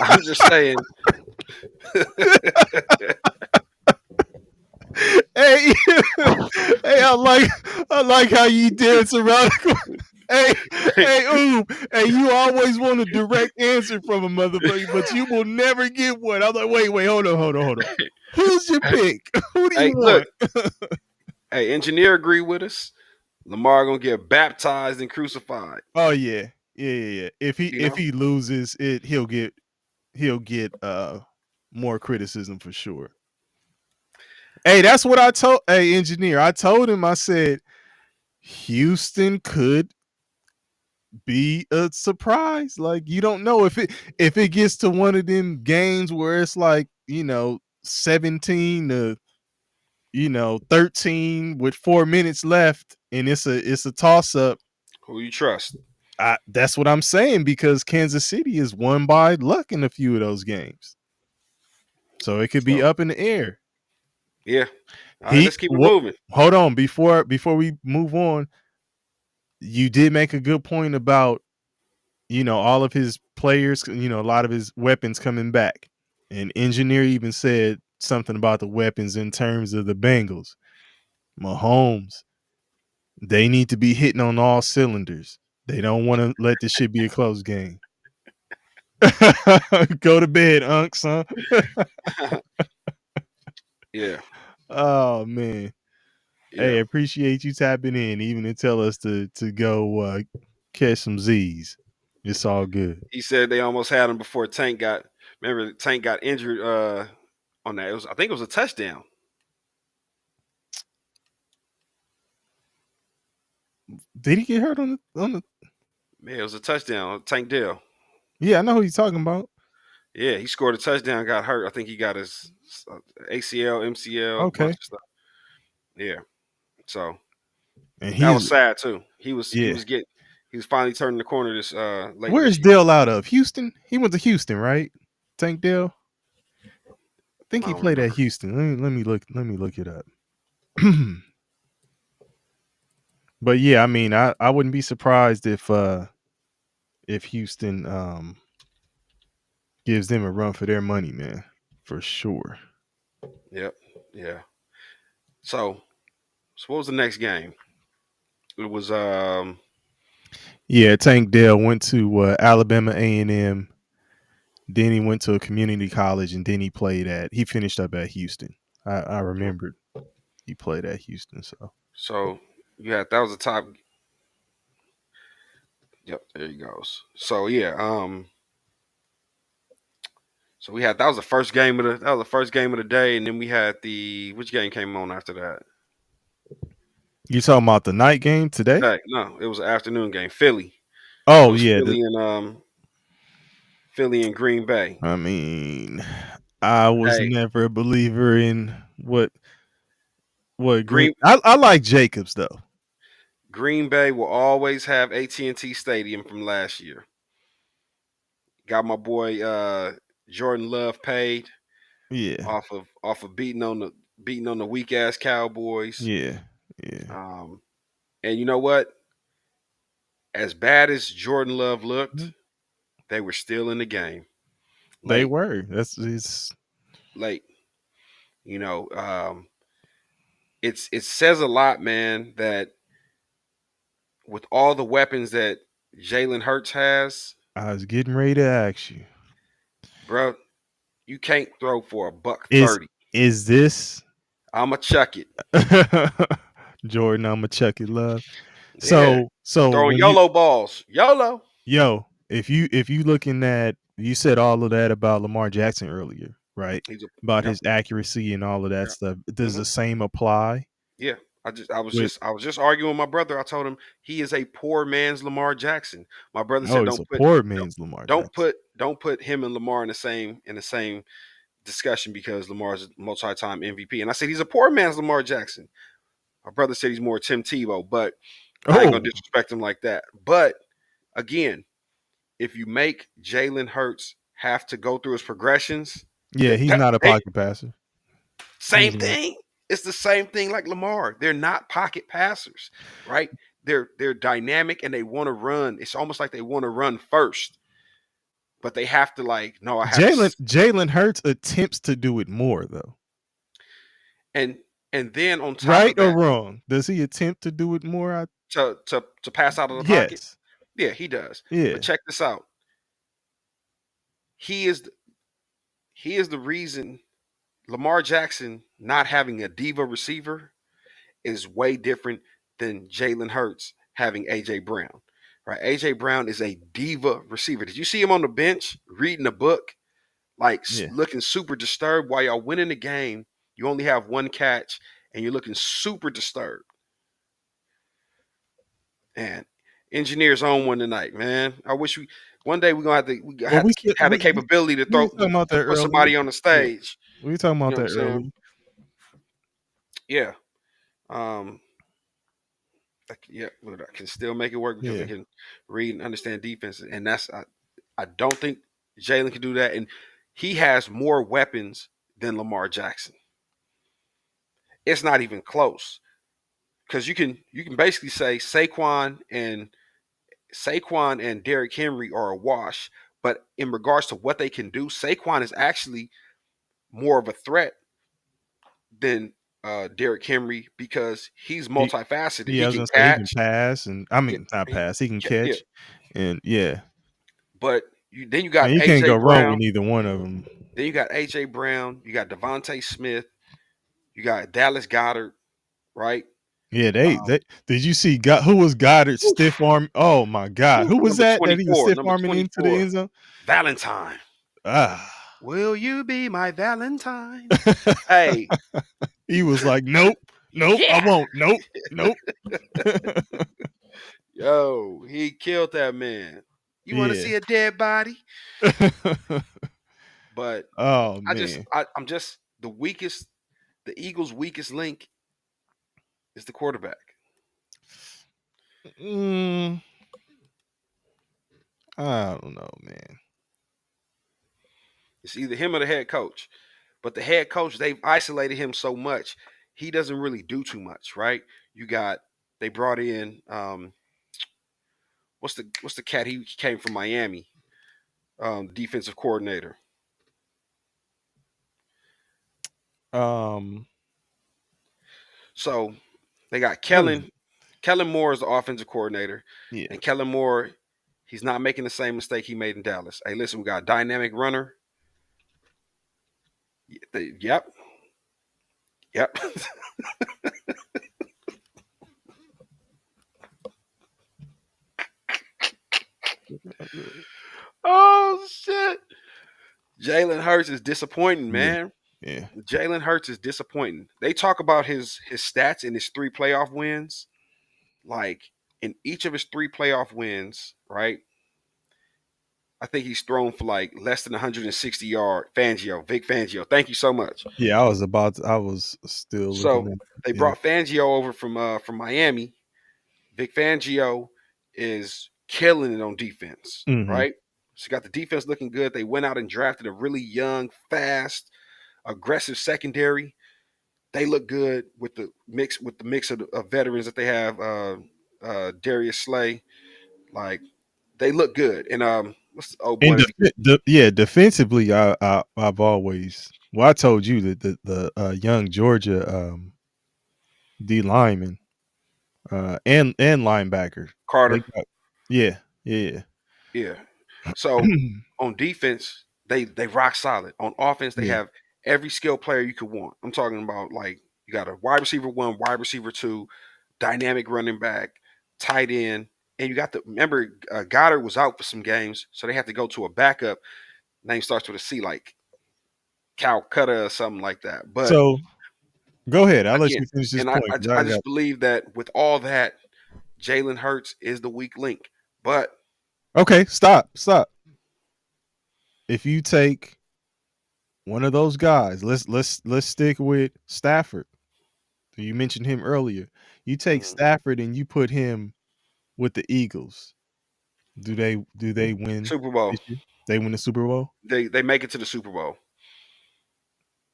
I'm just saying. Hey, hey, I like how you dance around. Hey, hey, ooh, hey, you always want a direct answer from a motherfucker, but you will never get one. I'm like, wait, hold on. Who's your pick? Who do you Hey, look, want? hey, engineer agree with us. Lamar gonna get baptized and crucified. Oh yeah. If he You if know, he loses it, he'll get more criticism for sure. Hey, that's what I told. Hey, engineer, I told him. I said Houston could be a surprise. Like you don't know if it gets to one of them games where it's like 17 to 13 with 4 minutes left, and it's a toss up. who you trust? That's what I'm saying because Kansas City is won by luck in a few of those games, so it could be So up in the air. yeah. All right, He let's keep it what? moving. Hold on before we move on. You did make a good point about all of his players, a lot of his weapons coming back. And engineer even said something about the weapons in terms of the Bengals. Mahomes, they need to be hitting on all cylinders. They don't want to let this shit be a close game. Go to bed, Unc, son. Yeah, Oh man. Hey, yeah. appreciate you tapping in, even to tell us to go catch some Z's. It's all good. He said they almost had him before Tank got. Remember, Tank got injured on that. I think it was a touchdown. Did he get hurt on the? Man, it was a touchdown. Tank Dell. Yeah, I know who you're talking about. Yeah, he scored a touchdown. Got hurt. I think he got his ACL, MCL, a bunch Okay. of stuff. Yeah. So And that was he's sad too. He was he yeah. was getting he was finally turning the corner this later Where's this year. Dale out of? Houston? He went to Houston, right? Tank Dale? I think I he don't played at remember. Houston. Let me look it up. But yeah, I mean, I wouldn't be surprised if Houston gives them a run for their money, man. For sure. Yep. Yeah. So what was the next game? It was Yeah, Tank Dale went to Alabama A&M. Then he went to a community college, and then he finished up at Houston. I remembered he played at Houston. So so you had that was the top. Yep, there he goes. So yeah, so we had that was the first game of the day, and then we had the which game came on after that? you talking about the night game today? Today. No, it was an afternoon game. Philly. It Oh was yeah, Philly and Green Bay. I mean, I was Hey, never a believer in what Green. Green I like Jacobs though. Green Bay will always have AT&T Stadium from last year. Got my boy Jordan Love paid Yeah, off of beating on the weak ass Cowboys. yeah, yeah. Um, and you know what? As bad as Jordan Love looked, Mhm. they were still in the game They late, were. That's it's. late. You know, it says a lot, man, that with all the weapons that Jalen Hurts has, I was getting ready to ask you. bro, you can't throw for a buck Is 30. is this? I'ma chuck it. Jordan, I'ma chuck it, love. Yeah, I'm So throwing when you YOLO balls. YOLO. yo, if you looking at you said all of that about Lamar Jackson earlier, right? He's a About yep, his accuracy and all of that yep. stuff. Does hmm the same apply Yeah. with I was just arguing with my brother. I told him he is a poor man's Lamar Jackson. My brother oh, said he's a poor man's Lamar Jackson. don't put him and Lamar in the same discussion because Lamar's a multi-time MVP. And I said he's a poor man's Lamar Jackson. My brother said he's more Tim Tebow, but I ain't gonna Oh, disrespect him like that. But again, if you make Jalen Hurts have to go through his progressions, yeah, he's not a they pocket passer. same He's not. thing. It's the same thing like Lamar. They're not pocket passers, right? They're dynamic and they want to run. It's almost like they want to run first, but they have to like, no, I have to Jalen Hurts attempts to do it more though. and and then on top Right of or that, wrong? Does he attempt to do it more? to pass out of the pocket, Yes. yeah, he does. But Yeah. check this out. He is he is the reason Lamar Jackson not having a diva receiver is way different than Jalen Hurts having AJ Brown. Right? AJ Brown is a diva receiver. Did you see him on the bench reading a book, like Yeah. looking super disturbed while y'all winning the game? You only have one catch, and you're looking super disturbed. And engineers on one tonight, man. I wish we one day we Well, have to have the capability to we throw was talking about to that put earlier. somebody on the Yeah. stage. We were talking You about know what that I'm saying? earlier. Yeah. Yeah, but I can still make it work because they Yeah. can read and understand defense, and I don't think Jalen can do that, and he has more weapons than Lamar Jackson. It's not even close because you can basically say Saquon and Derrick Henry are a wash, but in regards to what they can do, Saquon is actually more of a threat than Derrick Henry because he's He multifaceted. yeah, He I was can gonna say he can catch, pass and I yeah, mean not pass, he can yeah, catch and yeah. but then you Man, got you can't AJ go wrong with Brown. neither one of them. Then you got AJ Brown, you got Devontae Smith, you got Dallas Goddard, right? Yeah, Um, they did you see God who was Goddard stiff oof, arm? Oh my God. Who was that he was stiff Number arming into the 24, end zone? Valentine. Ah. Will you be my Valentine? Hey, He was like, "Nope, nope, I yeah, won't. Nope, nope." yo, he killed that man. You want to Yeah. see a dead body? But Oh man. I'm just the weakest. The Eagles' weakest link is the quarterback. Mm, I don't know, man. It's either him or the head coach. But the head coach, they've isolated him so much, he doesn't really do too much, right? You got they brought in what's the cat he came from Miami, defensive coordinator. Um, So they got what is Kellen. it? Kellen Moore is the offensive coordinator, Yeah. and Kellen Moore, he's not making the same mistake he made in Dallas. Hey, listen, we got a dynamic runner. Yep, yep. Oh shit! Jalen Hurts is disappointing, Yeah. man. Yeah. Jalen Hurts is disappointing. They talk about his stats in his three playoff wins. Like in each of his three playoff wins, right? I think he's thrown for like less than 160 yard. Fangio, Vic Fangio. Thank you so much. Yeah, I was still looking So at they yeah. brought Fangio over from Miami. Vic Fangio is killing it on defense, Mhm. right? So got the defense looking good. They went out and drafted a really young, fast, aggressive secondary. They look good with the mix of veterans that they have. Darius Slay, like they look good. And what's the old And boy? yeah, defensively I've always well I told you that the young Georgia D lineman and linebacker. They Carter. got yeah, yeah. Yeah. So on defense, they rock solid. On offense, they Yeah. have every skill player you could want. I'm talking about like you got a wide receiver one, wide receiver two. dynamic running back, tight end, and you got the remember Goddard was out for some games, so they had to go to a backup. Name starts with a C, like Calcutta or something like that. But So go ahead. I'll let again, you finish this and point because I I got. just believe that with all that, Jalen Hurts is the weak link. But Okay, stop, stop. If you take one of those guys, let's stick with Stafford. You mentioned him earlier. You take mhm, Stafford and you put him with the Eagles. Do they win Super Bowl, this year? They win the Super Bowl? they make it to the Super Bowl.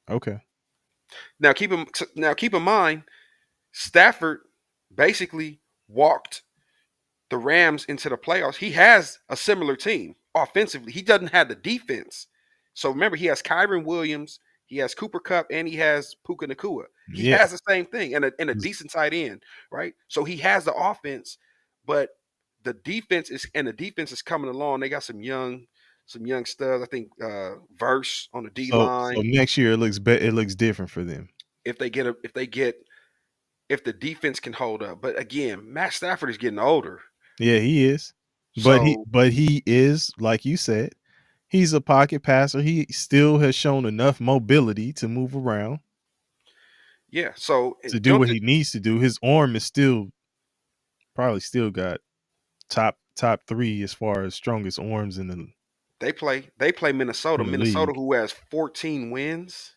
Okay. Now keep in mind, Stafford basically walked the Rams into the playoffs. He has a similar team offensively. He doesn't have the defense. So remember, he has Kyron Williams, he has Cooper Cup, and he has Puka Nakua. He Yeah. has the same thing and a decent tight end, right? So he has the offense, but the defense is coming along. They got some young studs. I think Verse on the D So line. next year it looks different for them. If they get if the defense can hold up. But again, Matt Stafford is getting older. Yeah, he is. So But he is, like you said, he's a pocket passer. He still has shown enough mobility to move around yeah, so to do don't what he needs to do. His arm is still probably still got top 3 as far as strongest arms they play Minnesota. in the Minnesota league. who has 14 wins.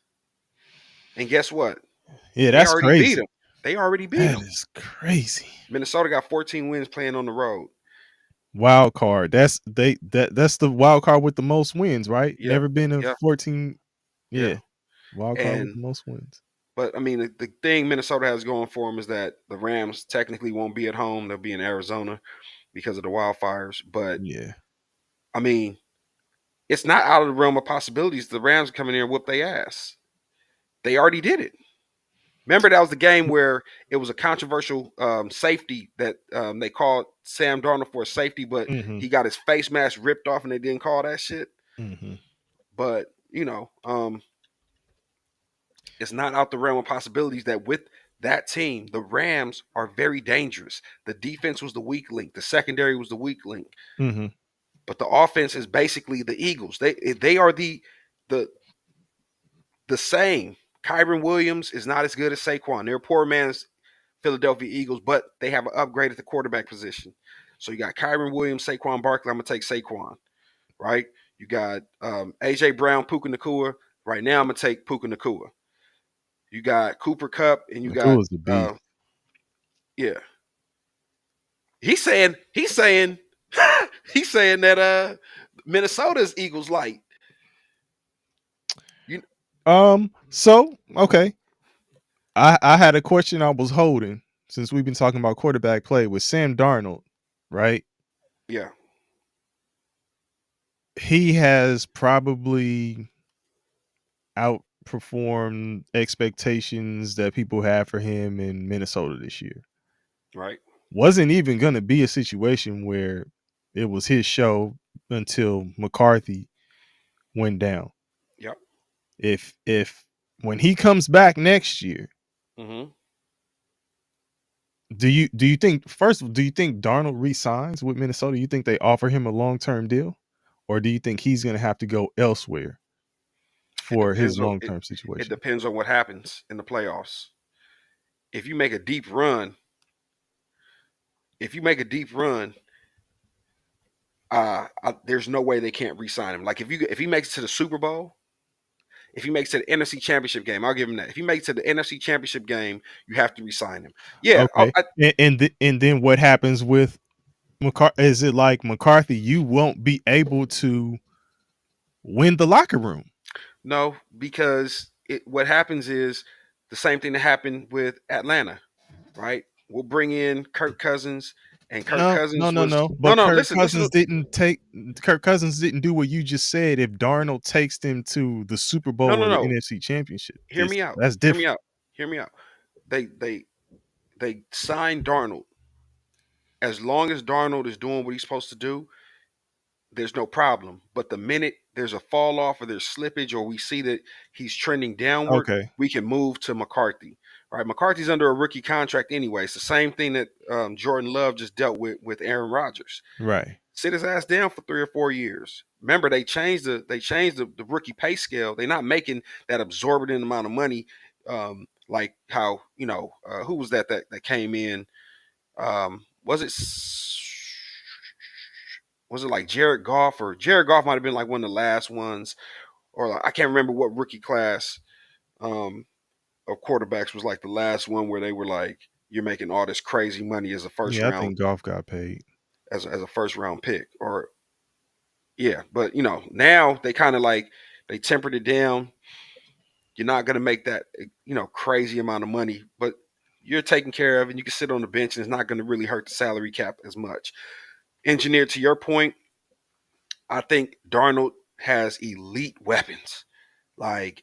And guess what? Yeah, They that's already beat crazy. them. They already beat That them. is crazy. Minnesota got 14 wins playing on the road. Wild card. That's the wild card with the most wins, right? Yep. Never been a Yep. 14. Yeah. Yeah. Wild card with And the most wins. but I mean the thing Minnesota has going for them is that the Rams technically won't be at home. They'll be in Arizona because of the wildfires. But Yeah. I mean, it's not out of the realm of possibilities. The Rams come in here and whoop their ass. They already did it. Remember that was the game where it was a controversial safety that they called Sam Darnold for a safety, but Mhm. he got his face mask ripped off and they didn't call that shit. Mhm. But it's not out the realm of possibilities that with that team, the Rams are very dangerous. The defense was the weak link. The secondary was the weak link. Mhm. But the offense is basically the Eagles. They are the same. Kyron Williams is not as good as Saquon. They're poor man's Philadelphia Eagles, but they have an upgrade at the quarterback position. So you got Kyron Williams, Saquon Barkley. I'm gonna take Saquon, right? You got AJ Brown, Puka Nakua. Right now, I'm gonna take Puka Nakua. You got Cooper Cup, and you got Nakua's a beast. yeah. He's saying he's saying that Minnesota's Eagles light. You So okay. I had a question I was holding since we've been talking about quarterback play with Sam Darnold, right? yeah, He has probably outperformed expectations that people had for him in Minnesota this year. right. Wasn't even going to be a situation where it was his show until McCarthy went down. Yep. If when he comes back next year, Mm-hmm. do you think first of all, do you think Darnold resigns with Minnesota? You think they offer him a long-term deal? Or do you think he's going to have to go elsewhere It for his depends on long-term it situation? depends on what happens in the playoffs. If you make a deep run, if you make a deep run, there's no way they can't re-sign him. Like if he makes it to the Super Bowl, if he makes it to the NFC Championship game, I'll give him that. If he makes it to the NFC Championship game, you have to re-sign him. Yeah, Okay. And then what happens with McCarthy? Is it like McCarthy? You won't be able to win the locker room. no, because what happens is the same thing that happened with Atlanta, right? We'll bring in Kirk Cousins, and Kirk No, no, Cousins no, was no. no, But no. Listen. Kirk Cousins didn't do what you just said. If Darnold takes them to the Super No, Bowl no, or the no. NFC Championship, Hear me out. that's Hear me different. out. Hear me out. They they they signed Darnold. As long as Darnold is doing what he's supposed to do, there's no problem. But the minute there's a fall off or there's slippage or we see that he's trending downward, Okay. we can move to McCarthy, right? McCarthy's under a rookie contract anyway. It's the same thing that Jordan Love just dealt with Aaron Rodgers. Right. Sit his ass down for 3 or 4 years. Remember, they changed the rookie pay scale. They're not making that absorbent amount of money, like how who was that came in? Was it like Jared Goff, or Jared Goff might have been like one of the last ones, or like, I can't remember what rookie class um, of quarterbacks was like the last one where they were like, you're making all this crazy money as a first Yeah, I round think golf got paid. as a first round pick, or yeah. But now they kind of like they tempered it down. You're not gonna make that crazy amount of money, but you're taken care of, and you can sit on the bench, and it's not going to really hurt the salary cap as much. Engineer, to your point, I think Darnold has elite weapons like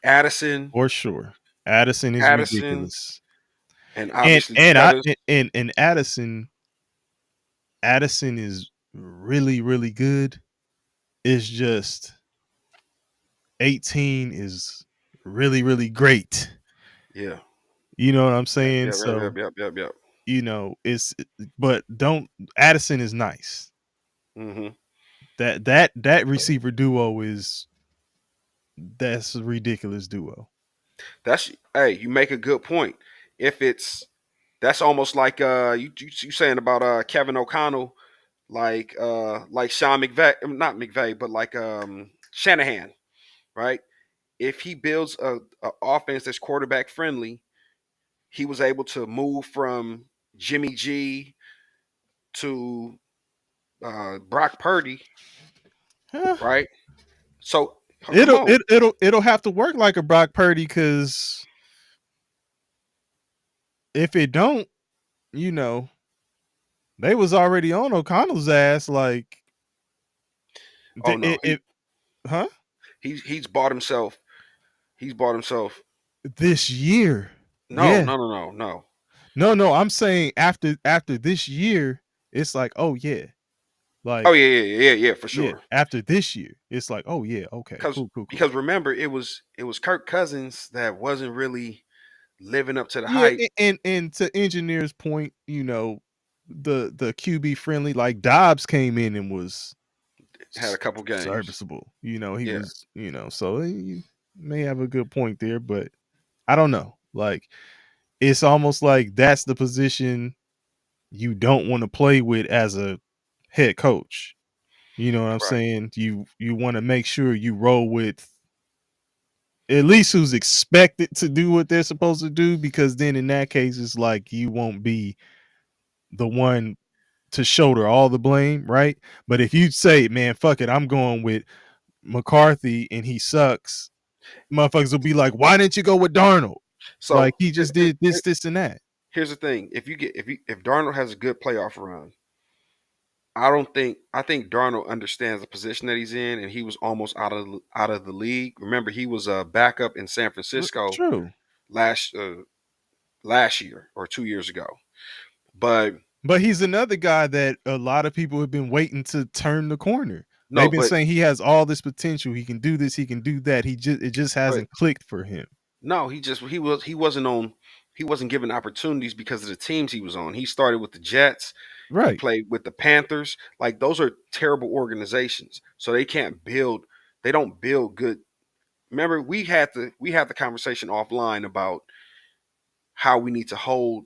For sure. Addison is Addison, ridiculous. and And obviously and I Pettis. and Addison is really, really good. It's just 18 is really, really great. Yeah, You know what I'm yep, saying? yep, yep, So, yep, yep, yep, yep. it's but don't Addison is nice. Hmm. That receiver duo is that's a ridiculous duo. That's hey, you make a good point. If it's That's almost like you saying about Kevin O'Connell, like Sean McVay, not McVay, but like Shanahan, right? If he builds a offense that's quarterback friendly, he was able to move from Jimmy G to Brock Purdy, Huh. right? So come It'll on. it, it'll have to work like a Brock Purdy because if it don't, you know, they was already on O'Connell's ass. Like, Oh no, it huh? he's bought himself. He's bought himself. This year, No, yeah. no, no, no, no. No. I'm saying after this year, it's like, oh yeah, Oh like yeah, yeah, yeah, yeah, yeah, for yeah. sure. After this year, it's like, oh yeah, okay, Because cool. because remember, it was Kirk Cousins that wasn't really living up to the Yeah, hype. and to engineer's point, the QB friendly, like Dobbs came in and was Had a couple games. serviceable. He Yeah, was, so you may have a good point there, but I don't know. Like it's almost like that's the position you don't want to play with as a head coach. You know what I'm right. saying? You want to make sure you roll with at least who's expected to do what they're supposed to do, because then in that case it's like you won't be the one to shoulder all the blame, right? But if you say, man, fuck it, I'm going with McCarthy and he sucks, motherfuckers will be like, why didn't you go with Darnold? Like So he just did this, and that. here's the thing: if Darnold has a good playoff run, I think Darnold understands the position that he's in, and he was almost out of the league. Remember, he was a backup in San Francisco True. last last year or 2 years ago. But But he's another guy that a lot of people have been waiting to turn the corner. They've no, been but saying he has all this potential. He can do this. He can do that. It just but hasn't clicked for him. no, he wasn't given opportunities because of the teams he was on. He started with the Jets. He Right. played with the Panthers. Like those are terrible organizations. So they can't build. They don't build good. Remember, we had the conversation offline about how we need to hold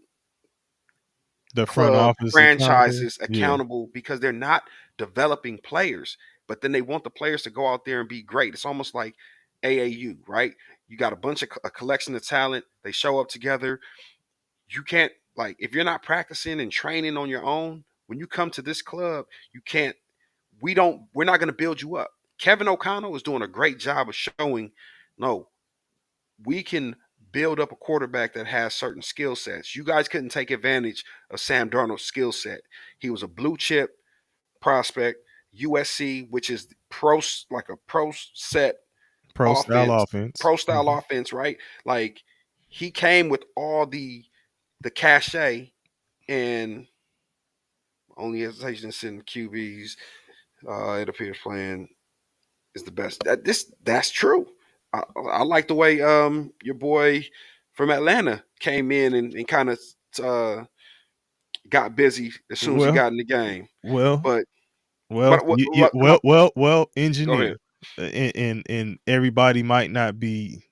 The front club office accountable. franchises Yeah. accountable because they're not developing players, but then they want the players to go out there and be great. It's almost like AAU, right? You got a collection of talent. They show up together. You can't like if you're not practicing and training on your own. When you come to this club, you can't. We're not going to build you up. Kevin O'Connell is doing a great job of showing. No, we can build up a quarterback that has certain skill sets. You guys couldn't take advantage of Sam Darnold's skill set. He was a blue chip prospect, USC, which is like a pro set Pro style offense, offense. pro style Mhm. offense, right? Like he came with all the cachet, and only hesitation in sitting QBs. It appears playing is the best. That's true. I like the way your boy from Atlanta came in and kind of uh, got busy as soon as he Well, got in the game. well, But well, well, go ahead. engineer, and everybody might not be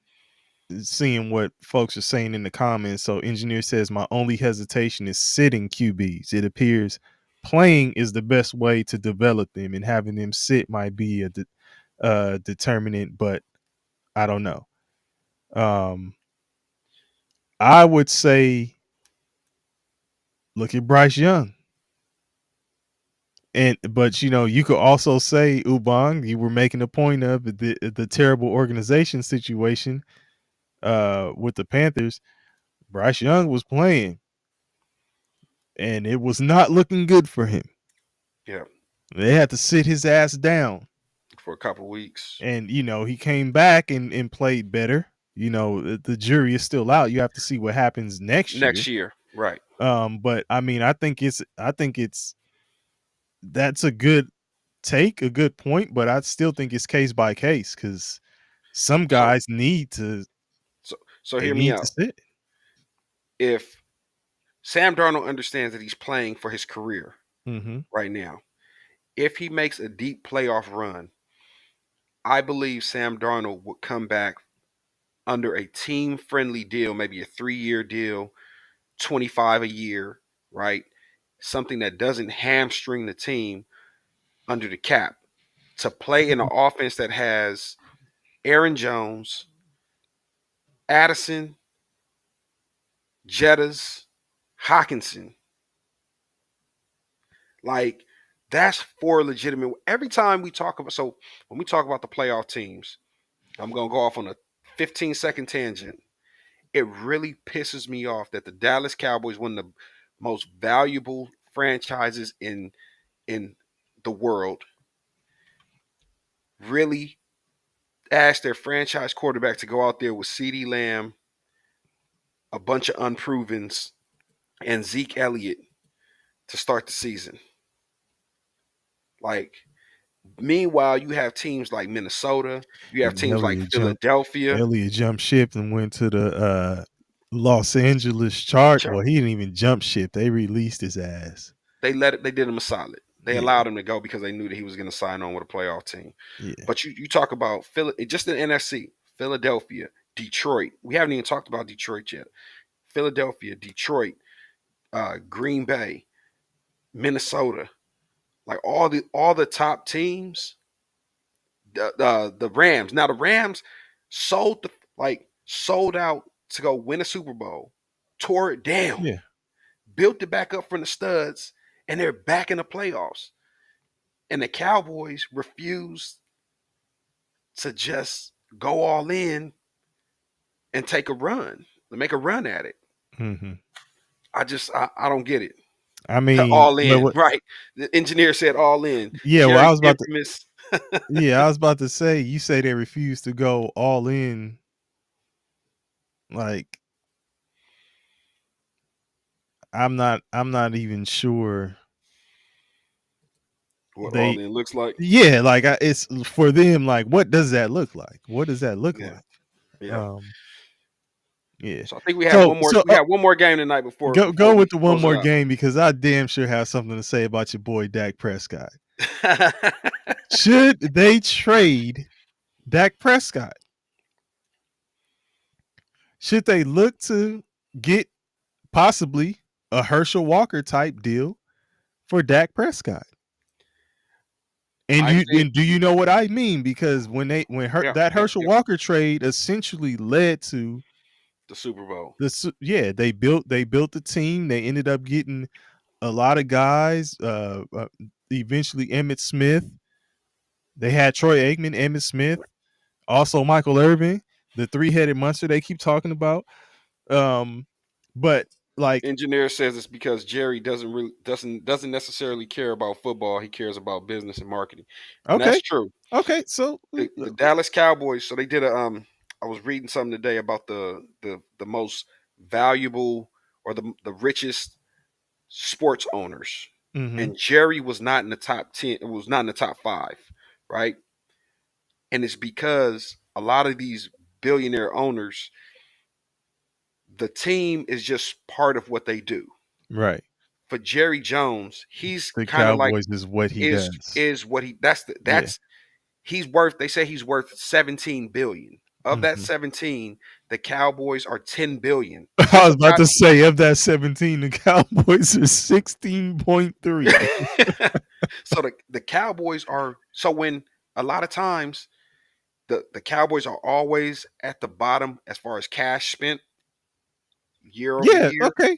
seeing what folks are saying in the comments. So, engineer says my only hesitation is sitting QBs. It appears playing is the best way to develop them, and having them sit might be a determinant, but I don't know. Um, I would say look at Bryce Young. And but you could also say Ubang, you were making a point of the terrible organization situation with the Panthers. Bryce Young was playing and it was not looking good for him. Yeah, They had to sit his ass down. for a couple weeks And he came back and played better. The jury is still out. You have to see what happens next year. next year, right? But I mean, I think it's that's a good take, a good point, but I still think it's case by case because some So guys so so they hear me need to out. sit. If Sam Darnold understands that he's playing for his career Hmm. right now, if he makes a deep playoff run, I believe Sam Darnold would come back under a team friendly deal, maybe a 3-year deal, 25 a year, right? Something that doesn't hamstring the team under the cap to play in an offense that has Aaron Jones, Addison, Jettas, Hawkinson. Like, that's four legitimate. Every time we talk about, so when we talk about the playoff teams, I'm going to go off on a 15-second tangent. It really pisses me off that the Dallas Cowboys, one of the most valuable franchises in the world, really asked their franchise quarterback to go out there with CeeDee Lamb, a bunch of unprovens, and Zeke Elliott to start the season. Like, meanwhile, you have teams like Minnesota, you have And teams like Philadelphia. Elliott jumped ship and went to the Los Angeles chart. Well, he didn't even jump ship. They released his ass. They did him a solid. They Yeah, allowed him to go because they knew that he was going to sign on with a playoff team. yeah. But you talk about just in NFC, Philadelphia, Detroit. We haven't even talked about Detroit yet. Philadelphia, Detroit, Green Bay, Minnesota, like all the top teams. The Rams. Now the Rams sold out to go win a Super Bowl, tore it down, Yeah. built it back up from the studs, and they're back in the playoffs. And the Cowboys refused to just go all in and take a run, to make a run at it. Hmm. I don't get it. I mean, All in, right? The engineer said all in. yeah. Well, Jerry's infamous. I was about to say. You say they refuse to go all in. Like, I'm not even sure What all they. in looks like. Yeah, like it's for them. Like, what does that look like? What does that look Yeah, like? yeah. Um, yeah. So I think we have So one more. so We have one more game tonight before go we with the one close it more out. game because I damn sure have something to say about your boy Dak Prescott. Should they trade Dak Prescott? Should they look to get possibly a Herschel Walker type deal for Dak Prescott? And I think, do you know what I mean? Because yeah, that yeah, Herschel yeah. Walker trade essentially led to The Super Bowl. yeah, they built the team. They ended up getting a lot of guys. Eventually Emmett Smith. They had Troy Aikman, Emmett Smith, also Michael Irvin, the three-headed monster they keep talking about. Um, but like, Engineer says it's because Jerry doesn't necessarily care about football. He cares about business and marketing, and okay, that's true. okay, so The Dallas Cowboys. So they did a. I was reading something today about the most valuable or the richest sports owners, mhm, and Jerry was not in the top 10. It was not in the top five, right? And it's because a lot of these billionaire owners The team is just part of what they do. Right. For Jerry Jones, he's The kind of like Cowboys is what he does. is what he Yeah. that's he's worth. They say he's worth 17 billion. Of that Mhm. 17, the Cowboys are 10 billion. I Just was the about to say of that 17, the Cowboys are 16.3. so the Cowboys are so when a lot of times the Cowboys are always at the bottom as far as cash spent year over Yeah, year. okay.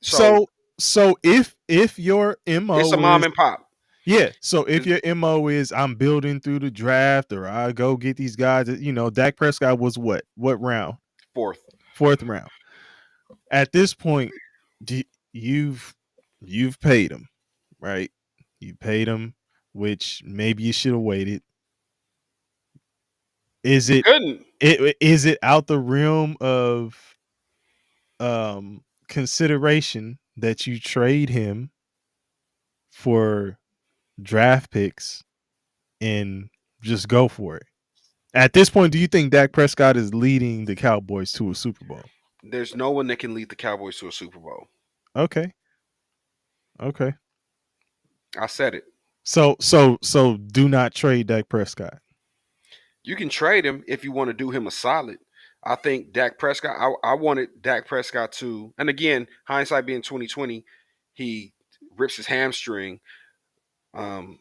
So So if your it's a MO mom is and pop. yeah, so if It's your MO is I'm building through the draft or I go get these guys, Dak Prescott was what? What round? fourth. Fourth round. At this point, you've you've paid him, right? You paid him, which maybe you should have waited. Is You it, couldn't. is it out the realm of consideration that you trade him for draft picks and just go for it? At this point, do you think Dak Prescott is leading the Cowboys to a Super Bowl? There's no one that can lead the Cowboys to a Super Bowl. Okay. Okay. I said it. So do not trade Dak Prescott. You can trade him if you want to do him a solid. I think Dak Prescott. I wanted Dak Prescott to, and again, hindsight being 2020, he rips his hamstring um,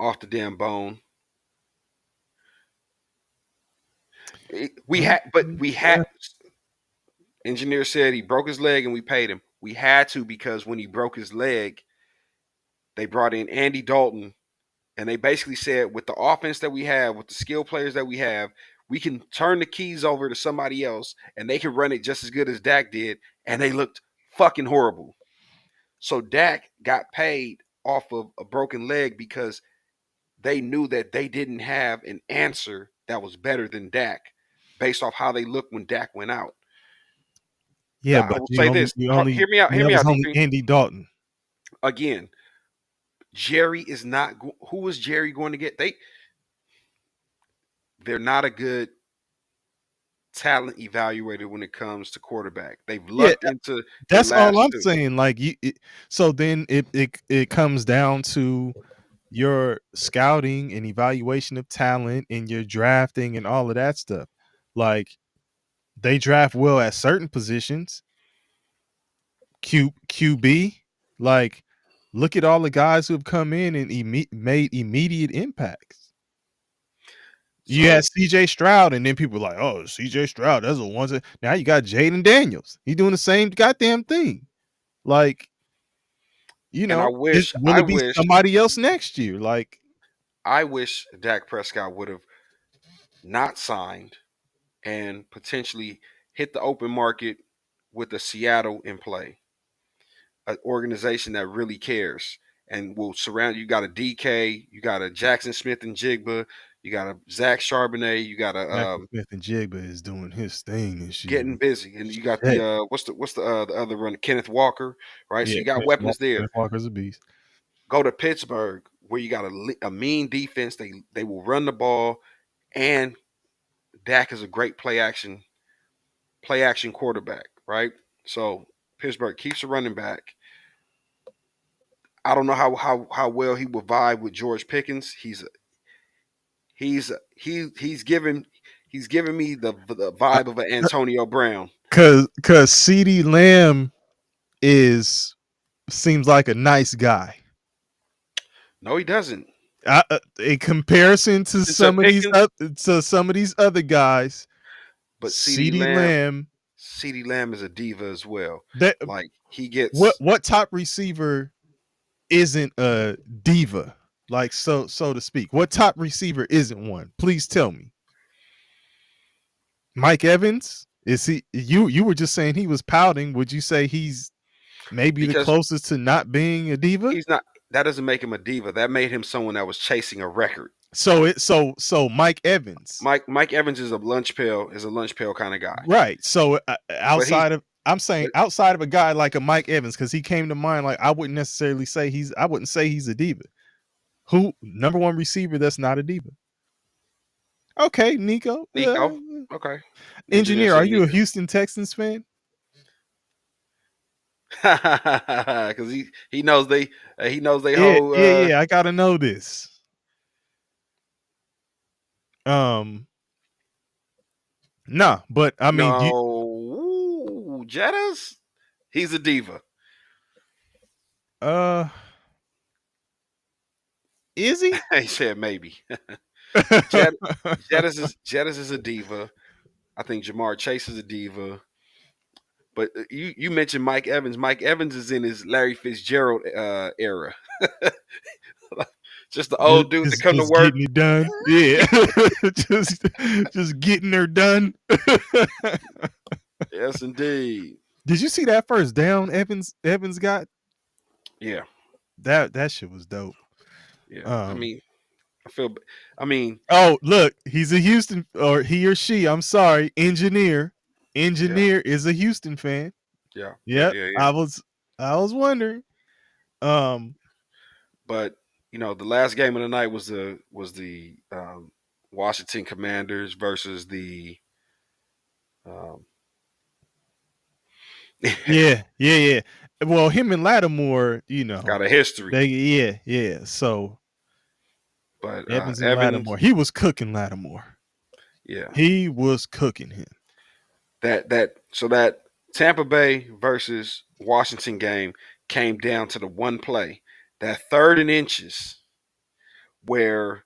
off the damn bone. We Mm, had, but mm, we had. yeah. Engineer said he broke his leg, and we paid him. We had to because when he broke his leg, they brought in Andy Dalton, and they basically said, with the offense that we have, with the skill players that we have, we can turn the keys over to somebody else, and they can run it just as good as Dak did, and they looked fucking horrible. So Dak got paid off of a broken leg because they knew that they didn't have an answer that was better than Dak, based off how they looked when Dak went out. Yeah, I but will say this. Hear me out. Hear that me was out, only D3. Andy Dalton. Again, Jerry is not. Who is Jerry going to get? They're not a good talent evaluator when it comes to quarterback. They've Yeah, lucked into their that's all last I'm two. saying. Like so then it comes down to your scouting and evaluation of talent and your drafting and all of that stuff. Like they draft well at certain positions, QB. Like look at all the guys who have come in and made immediate impacts. You had So, CJ Stroud, and then people were like, "Oh, CJ Stroud, that's a one." Now you got Jaden Daniels. He's doing the same goddamn thing. Like, and will it be somebody else next year? Like, I wish Dak Prescott would have not signed and potentially hit the open market with the Seattle in play, an organization that really cares and will surround you. Got a DK, you got a Jackson Smith and Jigba, you got a Zach Charbonnet, you got a Jackson Smith and Jigba is doing his thing this year. getting busy, and you got the Shit. the other runner, Kenneth Walker, right? So Yeah, you got weapons there. Chris Walker's a beast. Go to Pittsburgh, where you got a mean defense. They will run the ball, and Dak is a great play action quarterback, right? So Pittsburgh keeps a running back. I don't know how well he will vibe with George Pickens. He's given me the Uh, vibe of an Antonio Brown. cause CD Lamb is seems like a nice guy. No, he doesn't. In comparison to It's a Pickens, some of these other guys, but CD Lamb. CeeDee Lamb is a diva as well. That Like he what gets what top receiver isn't a diva, like so to speak? What top receiver isn't one? Please tell me. Mike Evans, is he? You were just saying he was pouting. Would you say he's maybe the because closest to not being a diva? he's not. That doesn't make him a diva. That made him someone that was chasing a record. So Mike Evans, Mike Evans is a lunch pail kind of guy. right? So But he's outside of, I'm saying but outside of a guy like a Mike Evans, because he came to mind. Like I wouldn't necessarily say I wouldn't say he's a diva. Who number one receiver that's not a diva? Okay, Nico. Nico. Okay. Engineer Engineer, are said you a Nico. Houston Texans fan? Because he knows they Yeah, whole yeah, yeah. I gotta know this. Um, nah, but I mean, you, no Jettas. He's a diva. uh, is he? He said maybe. Jet Jettas is a diva. I think Jamar Chase is a diva. But you mentioned Mike Evans. Mike Evans is in his Larry Fitzgerald era. Just the just, old dude that just, come to just work. getting it done. Yeah, just, just getting her done. Yes, indeed. Did you see that first down Evans got? Yeah, That shit was dope. yeah. I Um, mean, I feel. I mean, oh look, he's a Houston or he or she. I'm sorry, engineer. yeah, Engineer is a Houston fan. yeah, yeah, Yep, yeah, yeah. I was wondering. Um, But the last game of the night was the Washington Commanders versus the um, yeah, yeah, yeah. Well, him and Lattimore, got a history. they yeah, yeah. So But Evans and Evans, Lattimore, he was cooking Lattimore. yeah, He was cooking him. that Tampa Bay versus Washington game came down to the one play, that third and inches, where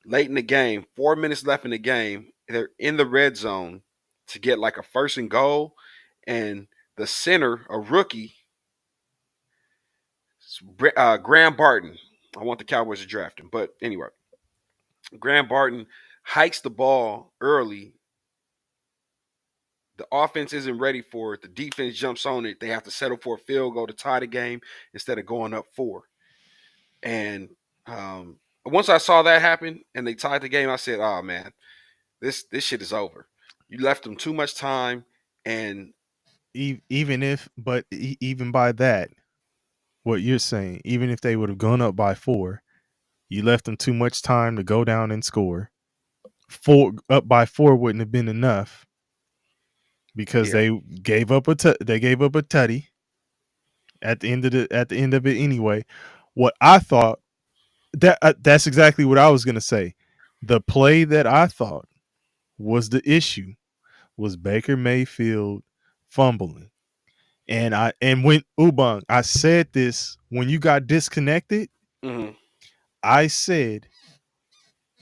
late in the game, 4 minutes left in the game, they're in the red zone to get like a first and goal, and the center, a rookie, Graham Barton. I want the Cowboys to draft him, but anyway, Graham Barton hikes the ball early. The offense isn't ready for it. The defense jumps on it. They have to settle for a field goal to tie the game instead of going up four. And once I saw that happen and they tied the game, I said, "Oh man, this shit is over. You left them too much time." And Even if, but even by that, what you're saying, even if they would have gone up by 4, you left them too much time to go down and score. 4 wouldn't have been enough because yeah, they gave up a tutty at the end of it anyway. What I thought that's exactly what I was gonna say. The play that I thought was the issue was Baker Mayfield fumbling. And when Ubang, I said this when you got disconnected. hmm I said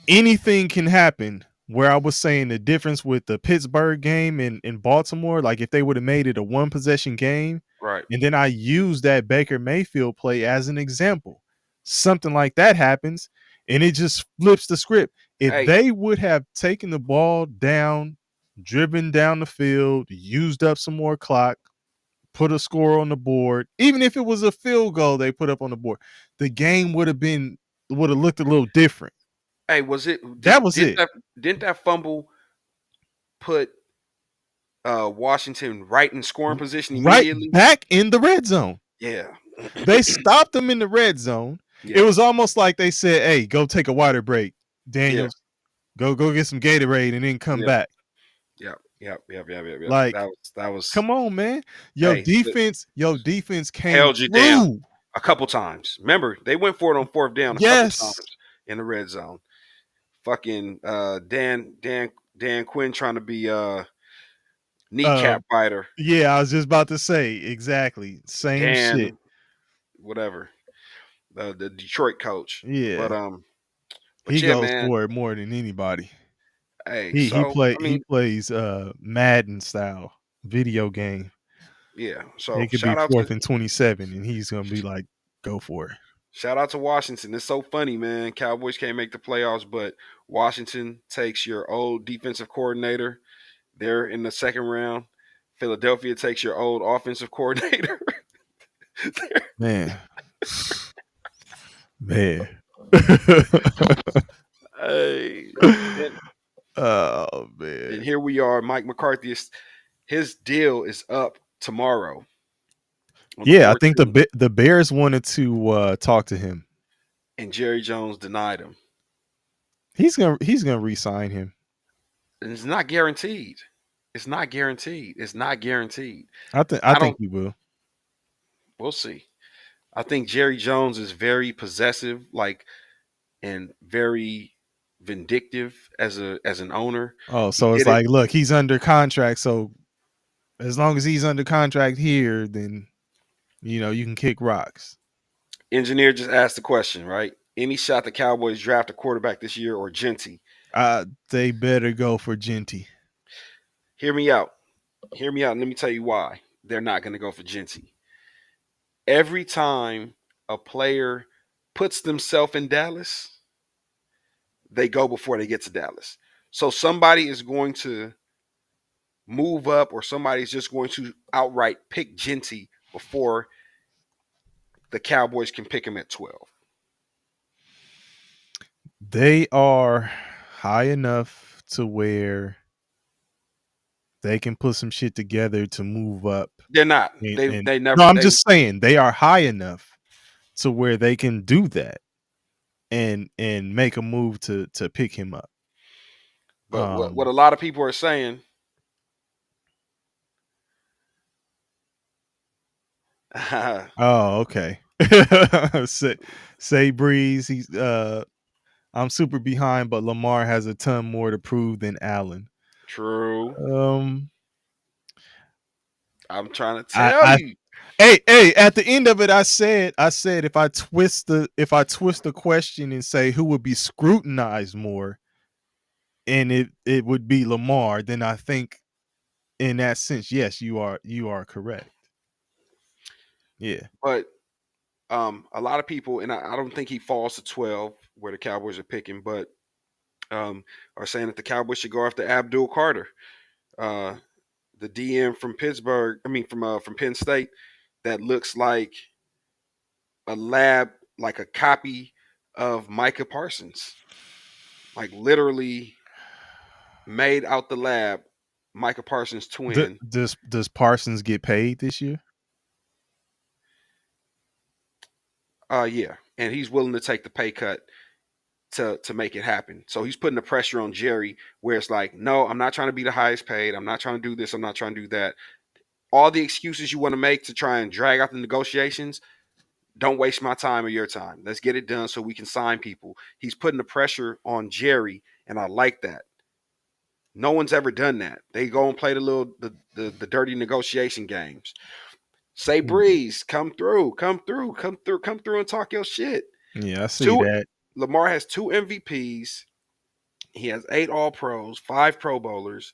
anything can happen. Where I was saying the difference with the Pittsburgh game in Baltimore, like if they would have made it a one possession game, right. and then I used that Baker Mayfield play as an example. Something like that happens, and it just flips the script. If Hey, they would have taken the ball down, driven down the field, used up some more clock, put a score on the board, even if it was a field goal they put up on the board, the game would have looked a little different. hey, was it That was didn't it. that fumble put Washington right in scoring position Right immediately? back in the red zone. Yeah, They stopped them in the red zone. It yeah, was almost like they said, "Hey, go take a water break, yeah, Daniels. Go get some Gatorade and then come yeah, back." yeah, yeah, yeah, yeah, yeah, yeah. Like, That was come on, man. hey, Your defense came held you down through. a couple times. Remember, they went for it on fourth down a couple times Yes. in the red zone. Fucking Dan Quinn trying to be Uh kneecap biter. yeah, I was just about to say exactly. Same shit. Dan whatever, the Detroit coach. But Yeah. but He yeah, goes man. for it more than anybody. Hey, He so play I he mean, plays Madden style video game. yeah. So It could be 4th and 27 and he's going to be like go for it. shout out to Washington. It's so funny, man. Cowboys can't make the playoffs, but Washington takes your old defensive coordinator. They're in the second round. Philadelphia takes your old offensive coordinator. Man. Man. Hey, and, Oh and man. here we are. Mike McCarthy his deal is up tomorrow on the Yeah, I think 14th, the Bears wanted to talk to him. and Jerry Jones denied him. He's gonna re-sign him. It's not guaranteed. It's not guaranteed. It's not guaranteed. I I think don't. he will. We'll see. I think Jerry Jones is very possessive, like, and very vindictive as an owner. Oh, He so it's did it. like, look, he's under contract, so as long as he's under contract here, then you can kick rocks. Engineer just asked the question, right? Any shot the Cowboys draft a quarterback this year or Genty? They better go for Genty. Hear me out. Hear me out. And let me tell you why they're not going to go for Genty. Every time a player puts themselves in Dallas, they go before they get to Dallas. So somebody is going to move up, or somebody's just going to outright pick Genty before the Cowboys can pick him at 12. They are high enough to where they can put some shit together to move up. They're not. And They no, never I'm they just saying they are high enough to where they can do that and make a move to pick him up. but what a lot of people are saying. Oh, okay. say Breeze. He's I'm super behind, but Lamar has a ton more to prove than Allen. True. Um, I'm trying to I, tell I you. hey, at the end of it, I said if I twist the question and say who would be scrutinized more, and it would be Lamar, then I think in that sense, yes, you are correct. Yeah. But a lot of people, and I don't think he falls to 12 where the Cowboys are picking, but are saying that the Cowboys should go after Abdul Carter, uh, the DM from Pittsburgh. I mean, from Penn State, that looks like a lab, like a copy of Micah Parsons, like literally made out the lab. Micah Parsons' twin. Does Parsons get paid this year? Yeah, and he's willing to take the pay cut to make it happen. So he's putting the pressure on Jerry, where it's like, no, I'm not trying to be the highest paid. I'm not trying to do this. I'm not trying to do that. All the excuses you want to make to try and drag out the negotiations, don't waste my time or your time. Let's get it done so we can sign people. He's putting the pressure on Jerry, and I like that. No one's ever done that. They go and play the dirty negotiation games. Say Breeze, come through and talk your shit. Yeah, I see Two that. Lamar has two MVPs. He has 8 All Pros, 5 Pro Bowlers,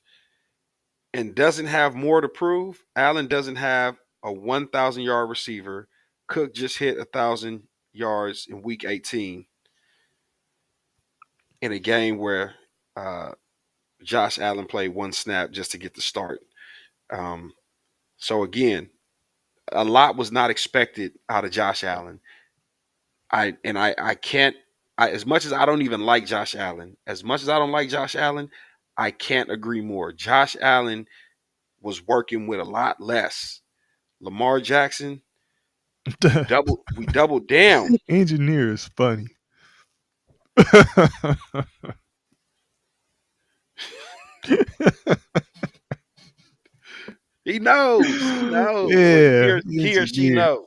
and doesn't have more to prove. Allen doesn't have a 1,000-yard receiver. Cook just hit 1,000 yards in Week 18 in a game where uh, Josh Allen played one snap just to get the start. Um, so again, a lot was not expected out of Josh Allen. I can't. As much as I don't even like Josh Allen, as much as I don't like Josh Allen, I can't agree more. Josh Allen was working with a lot less. Lamar Jackson, we doubled down. Engineer is funny. He knows. He knows. Well, Yeah, he or she engineer. knows.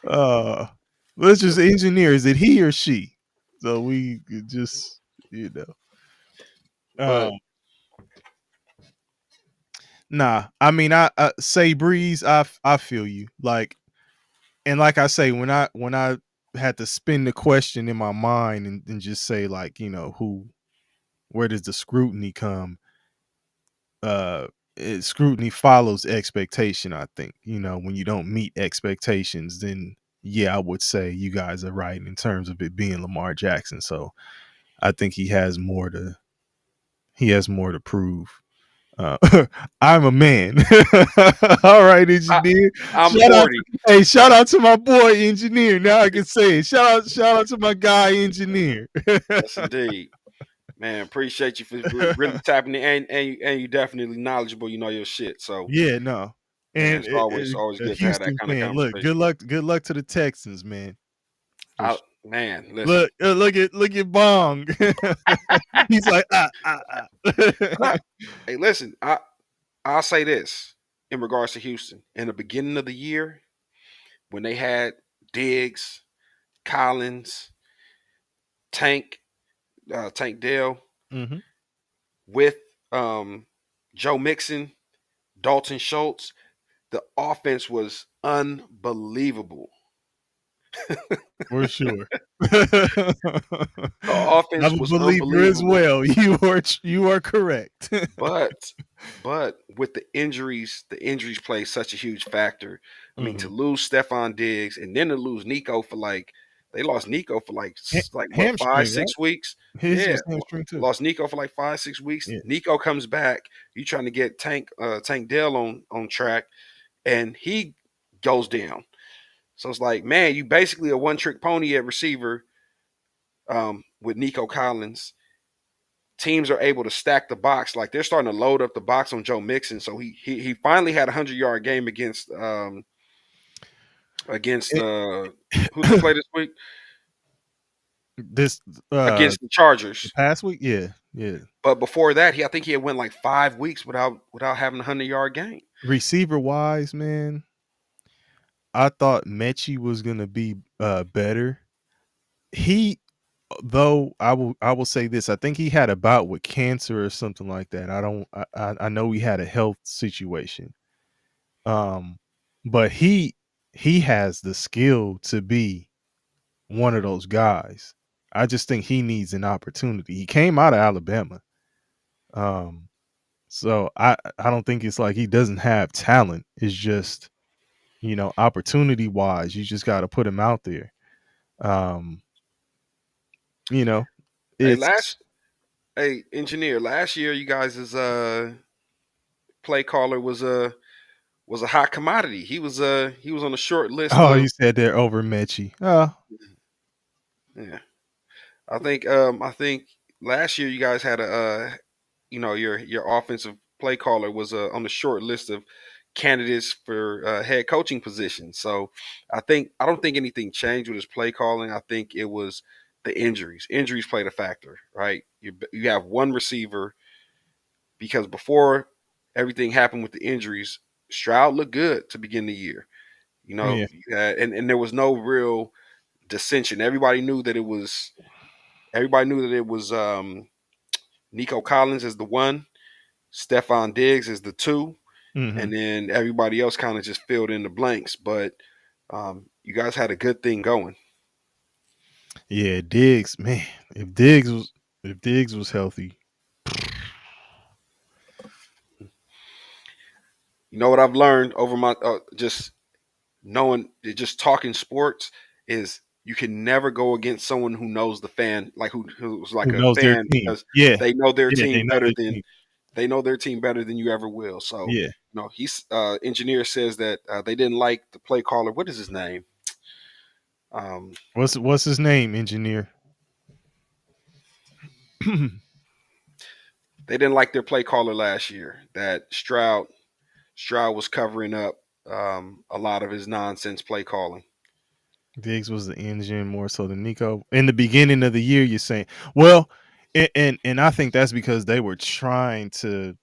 Uh, let's just engineer. Is it he or she? So we could just, you know. Uh, But nah. I mean, I say Breeze. I feel you. Like, and like I say, when I had to spin the question in my mind and just say like, where does the scrutiny come? uh Scrutiny follows expectation. I think, when you don't meet expectations, then yeah, I would say you guys are right in terms of it being Lamar Jackson. So I think he has more to prove. uh I'm a man. All right, I, engineer. I'm shout out 40. to, hey, shout out to my boy engineer. Now I can say it. Shout out to my guy engineer. Yes, indeed. Man, appreciate you for really tapping in, and you definitely knowledgeable. You know your shit. So, Yeah, no. man, And it's always a good to have that Houston kind of fan. Look, conversation. good luck to the Texans, man. For I sure. Man, listen. Look at Bong. He's like And hey, listen. I'll say this in regards to Houston. In the beginning of the year, when they had Diggs, Collins, Tank, Tank Dell hmm with um, Joe Mixon, Dalton Schultz, the offense was unbelievable. for sure. The I'm offense a was believer as unbelievable. well. You are correct. But with the injuries play such a huge factor. I mean, to hmm lose Stephon Diggs and then to lose Nico for they lost Nico for like what five Hamstring, right? six weeks. His Yeah, was hamstring too. lost Nico for like 5 6 weeks. Yeah. Nico comes back. You trying to get Tank Dell on track, and he goes down. So it's like, man, you basically a one trick pony at receiver with Nico Collins. Teams are able to stack the box. Like they're starting to load up the box on Joe Mixon. So he finally had a 100-yard game against It- who they play this week this against the the Chargers. past week, yeah, yeah. But before that, I think he had went like 5 weeks without having a 100-yard game. Receiver wise, man, I thought Mechie was gonna be better. He though I will say this, I think he had a bout with cancer or something like that. I don't I know he had a health situation. Um but he has the skill to be one of those guys. I just think he needs an opportunity. He came out of Alabama. Um so I don't think it's like he doesn't have talent. It's just, opportunity wise, you just got to put him out there. Um you know, Hey, it's engineer, last year you guys' play caller was a hot commodity. He was on a short list oh, you of said they're over Mechie. Oh, yeah. I think last year you guys had your offensive play caller was on the short list of candidates for head coaching positions. So I don't think anything changed with his play calling. I think it was the injuries. Injuries played a factor, right? You have one receiver because before everything happened with the injuries, Stroud looked good to begin the year. yeah. And there was no real dissension. Everybody knew that it was Nico Collins as the one, Stephon Diggs as the two, and Mhm. then everybody else kind of just filled in the blanks. But you guys had a good thing going. Yeah, Diggs, man. If Diggs was healthy, You know what I've learned over my just knowing, just talking sports is you can never go against someone who knows the fan, like who's like who a knows their fan team? because Yeah, they know their yeah, they team know better their than team. they know their team better than you ever will. So, Yeah. he's engineer says that they didn't like the play caller. What is his name? Um, What's his name, engineer? they didn't like their play caller last year. That Stroud was covering up a lot of his nonsense play calling. Diggs was the engine more so than Nico. In the beginning of the year, you're saying, well, and I think that's because they were trying to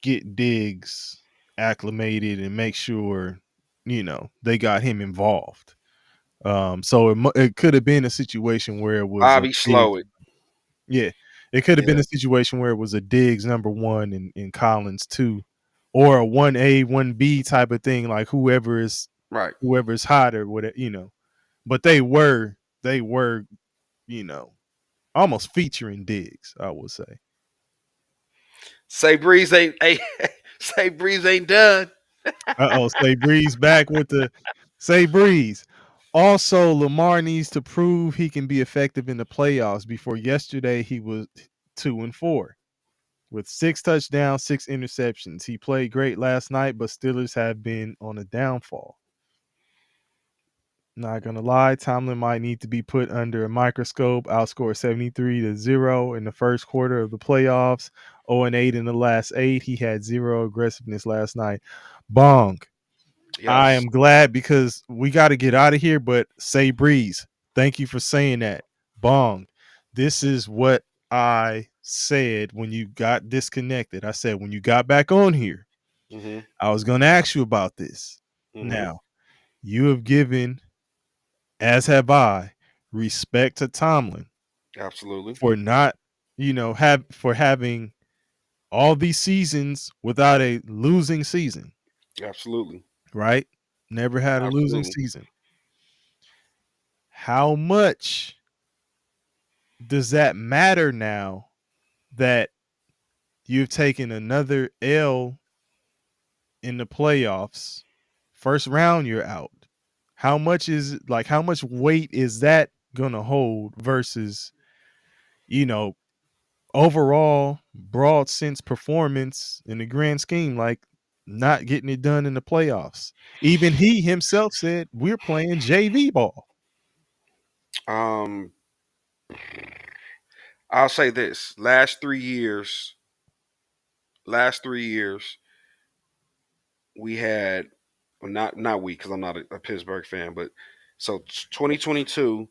get Diggs acclimated and make sure, they got him involved. So it could have been a situation where it was a Bobby Diggs. Slowick. Yeah, it could have been Yeah, a situation where it was a Diggs number one and Collins two, or a 1A 1B type of thing, like right. whoever's hot or whatever. But they were you know almost featuring Diggs, I would say. Say Breeze ain't say Breeze ain't done. Say Breeze back with the say Breeze. Also, Lamar needs to prove he can be effective in the playoffs. Before yesterday, he was 2-4 with 6 touchdowns, 6 interceptions. He played great last night, but Steelers have been on a downfall. Not gonna lie, Tomlin might need to be put under a microscope. Outscored 73-0 in the first quarter of the playoffs. 0-8 in the last 8. He had zero aggressiveness last night. Bong. I Yes. am glad because we got to get out of here, but say Breeze. Thank you for saying that. Bong, this is what I said when you got disconnected. I said, when you got back on here, Mm-hmm. I was going to ask you about this. Mm-hmm. Now, you have given, as have I, respect to Tomlin Absolutely. for not, for having all these seasons without a losing season, Absolutely. right? Never had a losing Absolutely. season. How much does that matter now that you've taken another L in the playoffs? First round, you're out. How much weight is that gonna hold versus, you know, overall broad sense performance in the grand scheme, like not getting it done in the playoffs? Even he himself said we're playing JV ball. Um, I'll say this: last 3 years, we had, well, not we, because I'm not a Pittsburgh fan, but so 2022,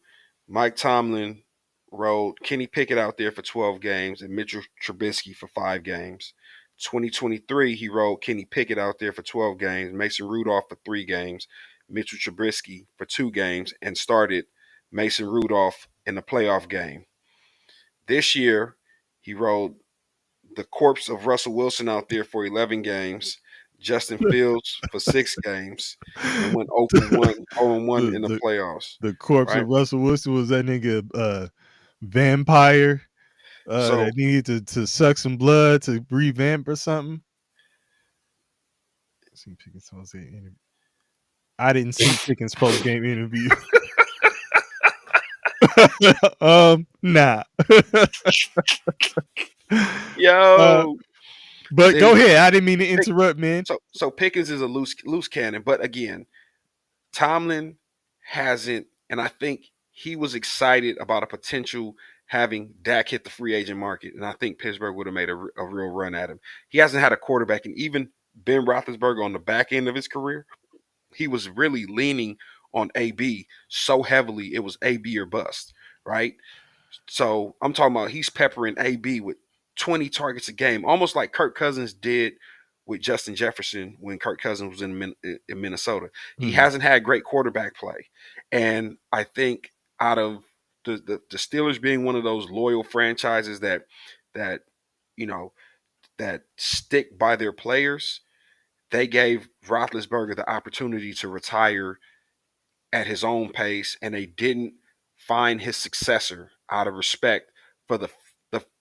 Mike Tomlin rode Kenny Pickett out there for 12 games and Mitchell Trubisky for 5 games. 2023, he rode Kenny Pickett out there for 12 games, Mason Rudolph for 3 games, Mitchell Trubisky for 2 games, and started Mason Rudolph in the playoff game. This year, he rode the corpse of Russell Wilson out there for 11 games, Justin Fields for 6 games, and went 0 for 1, 0 and 1 the in the the playoffs. the corpse Right. of Russell Wilson was that nigga vampire So that needed to suck some blood to revamp or something. See Pickens Jose interview. I didn't see Pickens post game interview. Nah. uh, yo, but go see, ahead. I didn't mean to Pick, interrupt, man. so Pickens is a loose cannon, but again, Tomlin hasn't, and I think he was excited about a potential having Dak hit the free agent market, and I think Pittsburgh would have made a real run at him. He hasn't had a quarterback, and even Ben Roethlisberger on the back end of his career, he was really leaning on AB so heavily it was AB or bust, right? So I'm talking about he's peppering AB with 20 targets a game, almost like Kirk Cousins did with Justin Jefferson when Kirk Cousins was in Minnesota. He Hmm. hasn't had great quarterback play, and I think out of the Steelers being one of those loyal franchises that you know that stick by their players, they gave Roethlisberger the opportunity to retire at his own pace, and they didn't find his successor out of respect for the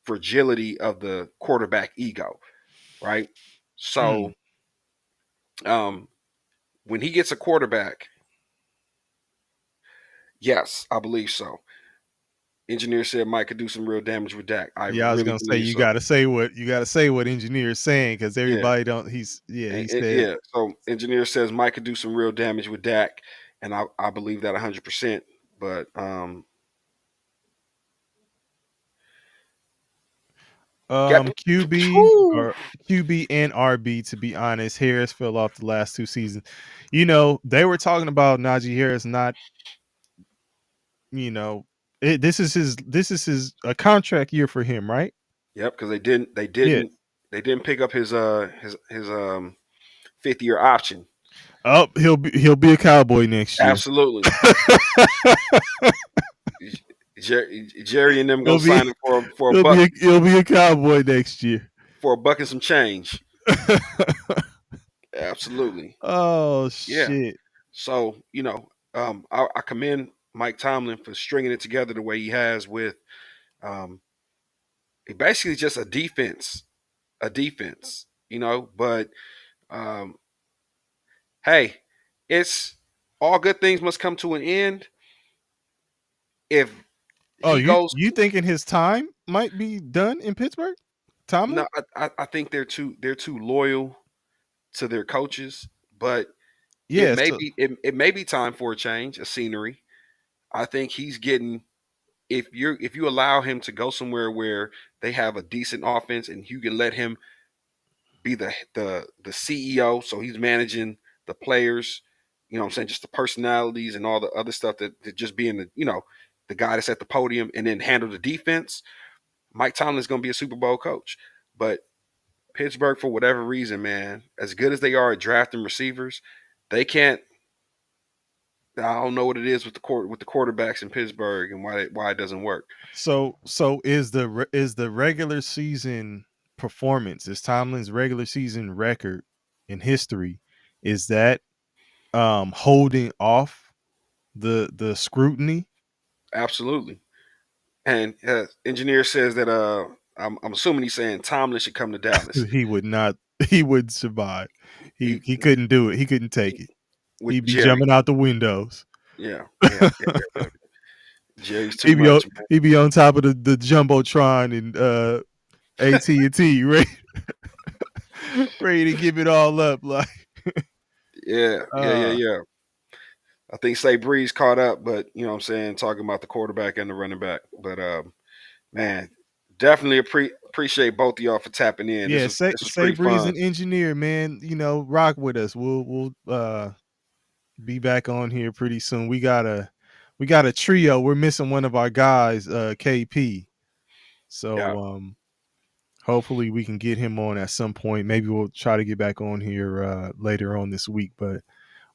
fragility of the quarterback ego, right? Mm. So um, when he gets a quarterback, yes, I believe so. Engineer said Mike could do some real damage with Dak. I Yeah, I was really gonna say believe so. you gotta say what engineer is saying because Yeah, everybody don't. He said, yeah. So engineer says Mike could do some real damage with Dak, and I believe that 100%. But got QB whew. or QB and RB. To be honest, Harris fell off the last 2 seasons. They were talking about Najee Harris not. You know, this is his a contract year for him, right? Yep, because they Yeah. didn't they didn't pick up his 5th year option. Oh, he'll be a Cowboy next year. Absolutely. Jerry and them he'll gonna be sign him for a buck he'll be a Cowboy next year. and some change. Absolutely. Oh Yeah. shit. So I commend Mike Tomlin for stringing it together the way he has with um, basically just a defense. But um, hey, it's all good things must come to an end. If Oh, he goes, you thinking his time might be done in Pittsburgh? Tomlin? no, I think they're too loyal to their coaches, but it Yeah. may So be it may be time for a change, a scenery. I think he's getting, if you allow him to go somewhere where they have a decent offense and you can let him be the CEO, so he's managing the players, You know what I'm saying? Just the personalities and all the other stuff that just being the guy that's at the podium and then handle the defense. Mike Tomlin's going to be a Super Bowl coach. But Pittsburgh, for whatever reason, man, as good as they are at drafting receivers, they can't. I don't know what it is with with the quarterbacks in Pittsburgh and why it doesn't work. So is the regular season performance, is Tomlin's regular season record in history, is that holding off the scrutiny? Absolutely. And engineer says that I'm assuming he's saying Tomlin should come to Dallas. He would not he wouldn't survive. He, He couldn't do it. He couldn't take it. with He'd be Jerry. jumping out the windows. Yeah, yeah. Jerry's too much, man. He'd be on top of the jumbotron and AT&T, right? Ready to give it all up. Like, uh, Yeah. I think Say Breeze caught up, but you know what I'm saying, talking about the quarterback and the running back. But man, definitely appreciate both of y'all for tapping in. yeah, This was say pretty Breeze fun. and engineer, man. Rock with us. We'll be back on here pretty soon. We got a trio. We're missing one of our guys, KP. Yeah. So hopefully we can get him on at some point. Maybe we'll try to get back on here later on this week. But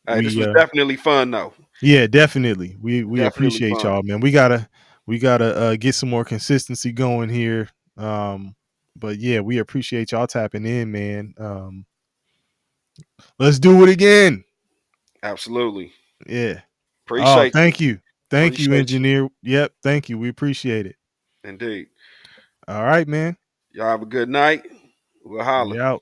Hey, this we was definitely fun though. yeah, definitely. We Definitely appreciate fun. y'all, man. We gotta get some more consistency going here. But yeah, we appreciate y'all tapping in, man. Let's do it again. Absolutely. Yeah. Oh, Appreciate you. thank you. Thank you, Appreciate you. engineer. Yep, thank you. We appreciate it. Indeed. All right, man. Y'all have a good night. We'll We holler. out.